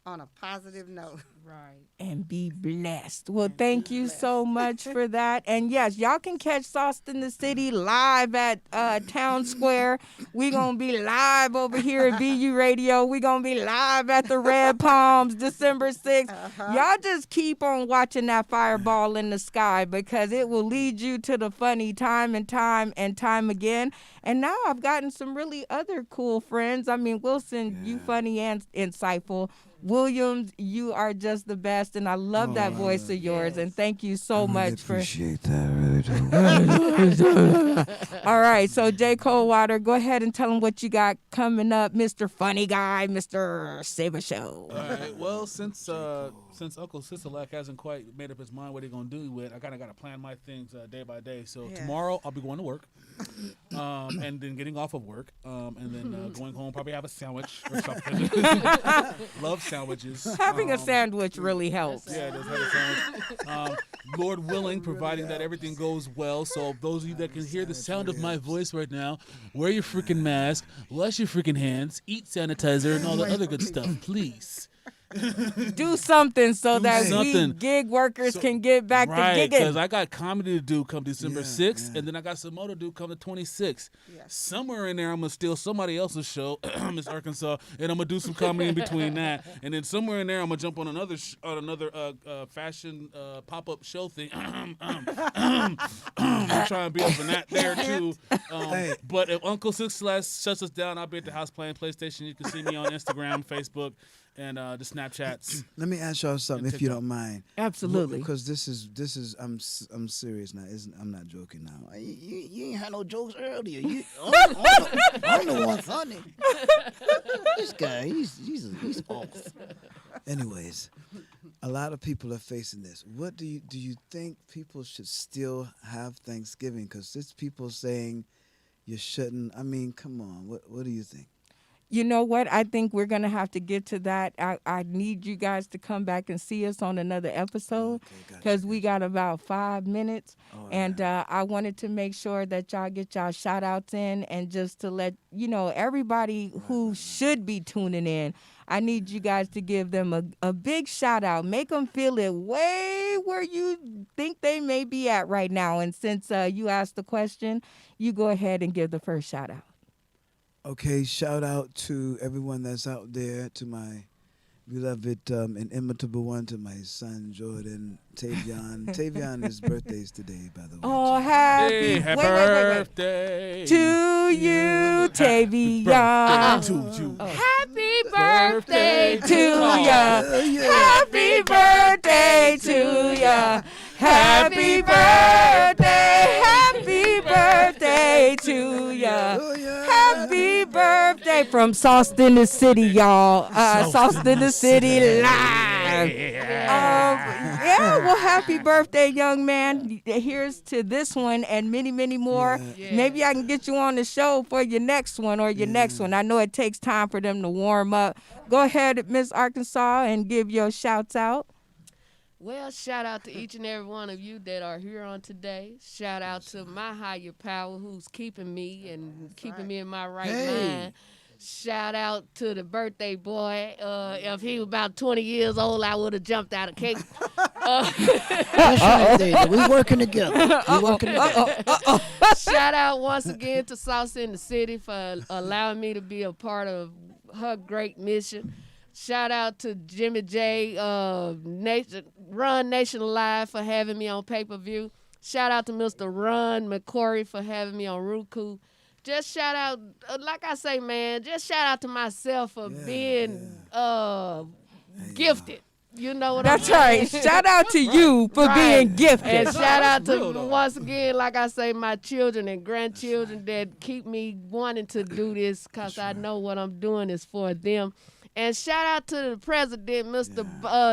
on a positive note. Right. And be blessed. Well, thank you so much for that. And yes, y'all can catch Sauced in the City live at Town Square. We're going to be live over here at BU Radio. We're going to be live at the Red Palms December 6th. Y'all just keep on watching that fireball in the sky because it will lead you to the funny time and time and time again. And now I've gotten some really other cool friends. I mean, Wilson, you funny and insightful. Williams, you are just the best, and I love that voice of yours, and thank you so much for... appreciate that, really do. All right, so Jay Coldwater, go ahead and tell them what you got coming up, Mr. Funny Guy, Mr. Saber Show. All right. Well, since Uncle Sisalak hasn't quite made up his mind what he's gonna do with, I kind of got to plan my things day by day. So tomorrow I'll be going to work, and then getting off of work, and then going home, probably have a sandwich or something. Love sandwiches. Having a sandwich really helps. Yeah, it does have a sandwich. Lord willing, providing that everything goes well. So those of you that can hear the sound of my voice right now, wear your freaking mask, wash your freaking hands, eat sanitizer, and all the other good stuff, please. Do something so that we gig workers can get back to gigging. Because I got comedy to do come December 6th, and then I got some more to do come the 26th. Somewhere in there, I'm going to steal somebody else's show, Miss Arkansas, and I'm going to do some comedy in between that. And then somewhere in there, I'm going to jump on another fashion pop-up show thing. I'm trying to be up in that there, too. But if Uncle Six shuts us down, I'll be at the house playing PlayStation. You can see me on Instagram, Facebook, and the Snapchats. Let me ask y'all something, if you don't mind. Absolutely. Because this is I'm serious now. I'm not joking now. You ain't had no jokes earlier. I'm the one funny. This guy, he's off. Anyways, a lot of people are facing this. What do you think people should still have Thanksgiving? Because there's people saying you shouldn't. I mean, come on. What do you think? You know what? I think we're going to have to get to that. I need you guys to come back and see us on another episode because we got about 5 minutes. And I wanted to make sure that y'all get y'all shout outs in and just to let, everybody who should be tuning in, I need you guys to give them a big shout out. Make them feel it way where you think they may be at right now. And since you asked the question, you go ahead and give the first shout out. Okay, shout out to everyone that's out there, to my beloved inimitable one, to my son Jordan, Tavion. Tavion, birthday's today, by the way. Oh, happy birthday to you, Tavion. Happy birthday to ya. Happy birthday to ya. Happy birthday. Happy birthday to ya. Happy birthday from Sauced in the City, y'all. Sauced in the City live. time. Well, happy birthday, young man. Here's to this one and many, many more. Yeah. Maybe I can get you on the show for your next one or your next one. I know it takes time for them to warm up. Go ahead, Miss Arkansas, and give your shouts out. Well, shout out to each and every one of you that are here on today. Shout out to my higher power who's keeping me and keeping me in my right mind. Shout out to the birthday boy. If he was about 20 years old, I would have jumped out of cake. That's right, David. We working together. Shout out once again to Sauce in the City for allowing me to be a part of her great mission. Shout out to Jimmy J, Run Nation Live for having me on pay-per-view. Shout out to Mr. Ron McCory for having me on Roku. Just shout out, like I say, man, just shout out to myself for being gifted. You know what That's I'm saying? right. Shout out to you for being gifted. And shout out to, once again, like I say, my children and grandchildren that keep me wanting to do this because I know what I'm doing is for them. And shout out to the president, Mr.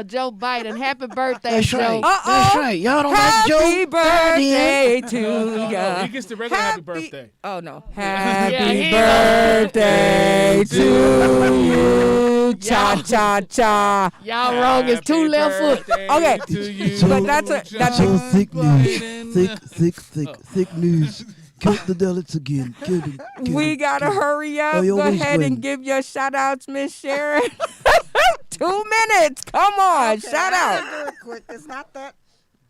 Joe Biden. Happy birthday, That's Joe. right. That's right. Y'all don't like Joe? Happy birthday to No, ya. he gets the regular happy birthday. Oh, no. Happy birthday to you. Cha-cha-cha. Y'all wrong. It's two left foot. Okay. But that's So thick news. Thick news. Kill the delegates again. Kill them. We got to hurry up. Oh, you Go always ahead win. and give your shout-outs, Miss Sharon. 2 minutes. Come on. Okay, Shout I'll out. do it quick. It's not that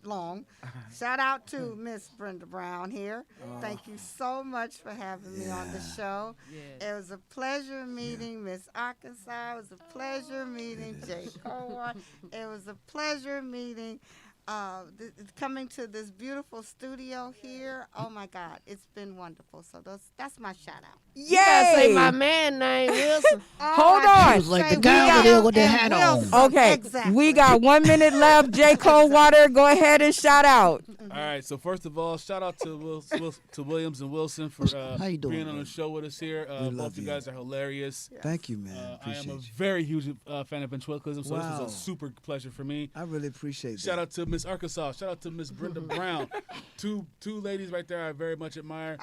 long. Shout out to Miss Brenda Brown here. Thank you so much for having me on the show. It was a pleasure meeting Miss Arkansas. It was a pleasure meeting Jay Cowart. It was a pleasure meeting coming to this beautiful studio here. Oh my God, it's been wonderful. So that's my shout out. You gotta say Yay. my man name, Wilson. Hold I on. can't was like say the guy Will over there with the and hat on. Wilson. Okay, Exactly. we got 1 minute left. J. Coldwater, go ahead and shout out. All right, so first of all, shout out to to Williams and Wilson for How you doing, being on the man? show with us here. We Both love you you. guys are hilarious. Thank you, man. I am Appreciate a you. very huge fan of ventriloquism, so this Wow. was a super pleasure for me. I really appreciate that. Shout out to Miss Arkansas. Shout out to Miss Brenda Brown. Two ladies right there I very much admire.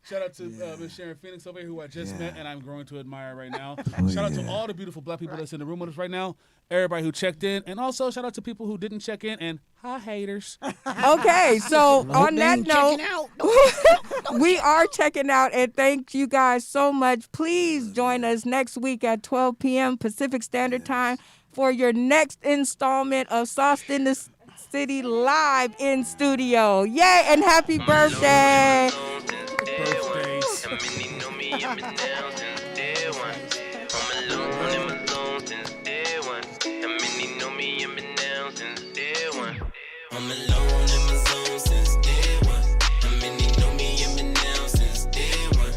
Shout out to Miss Sharon Phoenix over here, who I just met and I'm growing to admire right now. Shout out to all the beautiful black people that's in the room with us right now. Everybody who checked in, and also shout out to people who didn't check in. And hi, haters. Okay, so on they that ain't note, checking out. we are checking out, and thank you guys so much. Please join us next week at 12 p.m. Pacific Standard Time for your next installment of Sauce in the City live in studio. Yay, and happy birthday. I'm alone in my zone since day one. How many know me? I've been down since day one.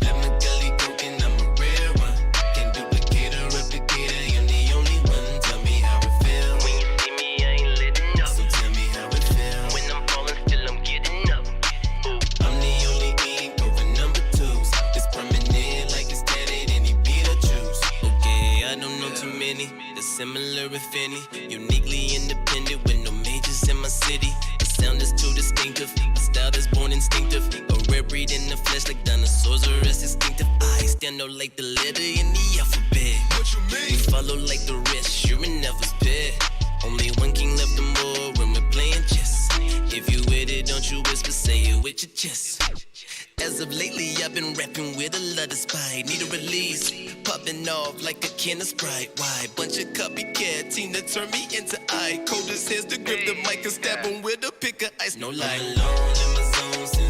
Black Macaulay Culkin, I'm a rare one. Can't duplicate or replicate, I am the only one. Tell me how it feel. When you see me, I ain't letting up. So tell me how it feel. When I'm falling, still I'm getting up. Ooh. I'm the only ink over number twos. It's permanent, like it's tatted, and he beat a juice. Okay, I don't know too many. They're similar, if any. Uniquely independent with no majors in my city. The sound is too distinctive. The style is born instinctive. A rare breed in the flesh, like dinosaurs are as instinctive. I stand out like the letter in the alphabet. What you mean? We follow like the rest, sure it never's bad. Only one king left the more when we're playing chess. If you with it, don't you whisper, say it with your chest. As of lately, I've been rapping with a lot of spite. Need a release, popping off like a can of Sprite. Why? Bunch of copycat team that turn me into I. Cold as his to grip the mic and stab him with a pick of ice. No lie. I'm alone in my zone.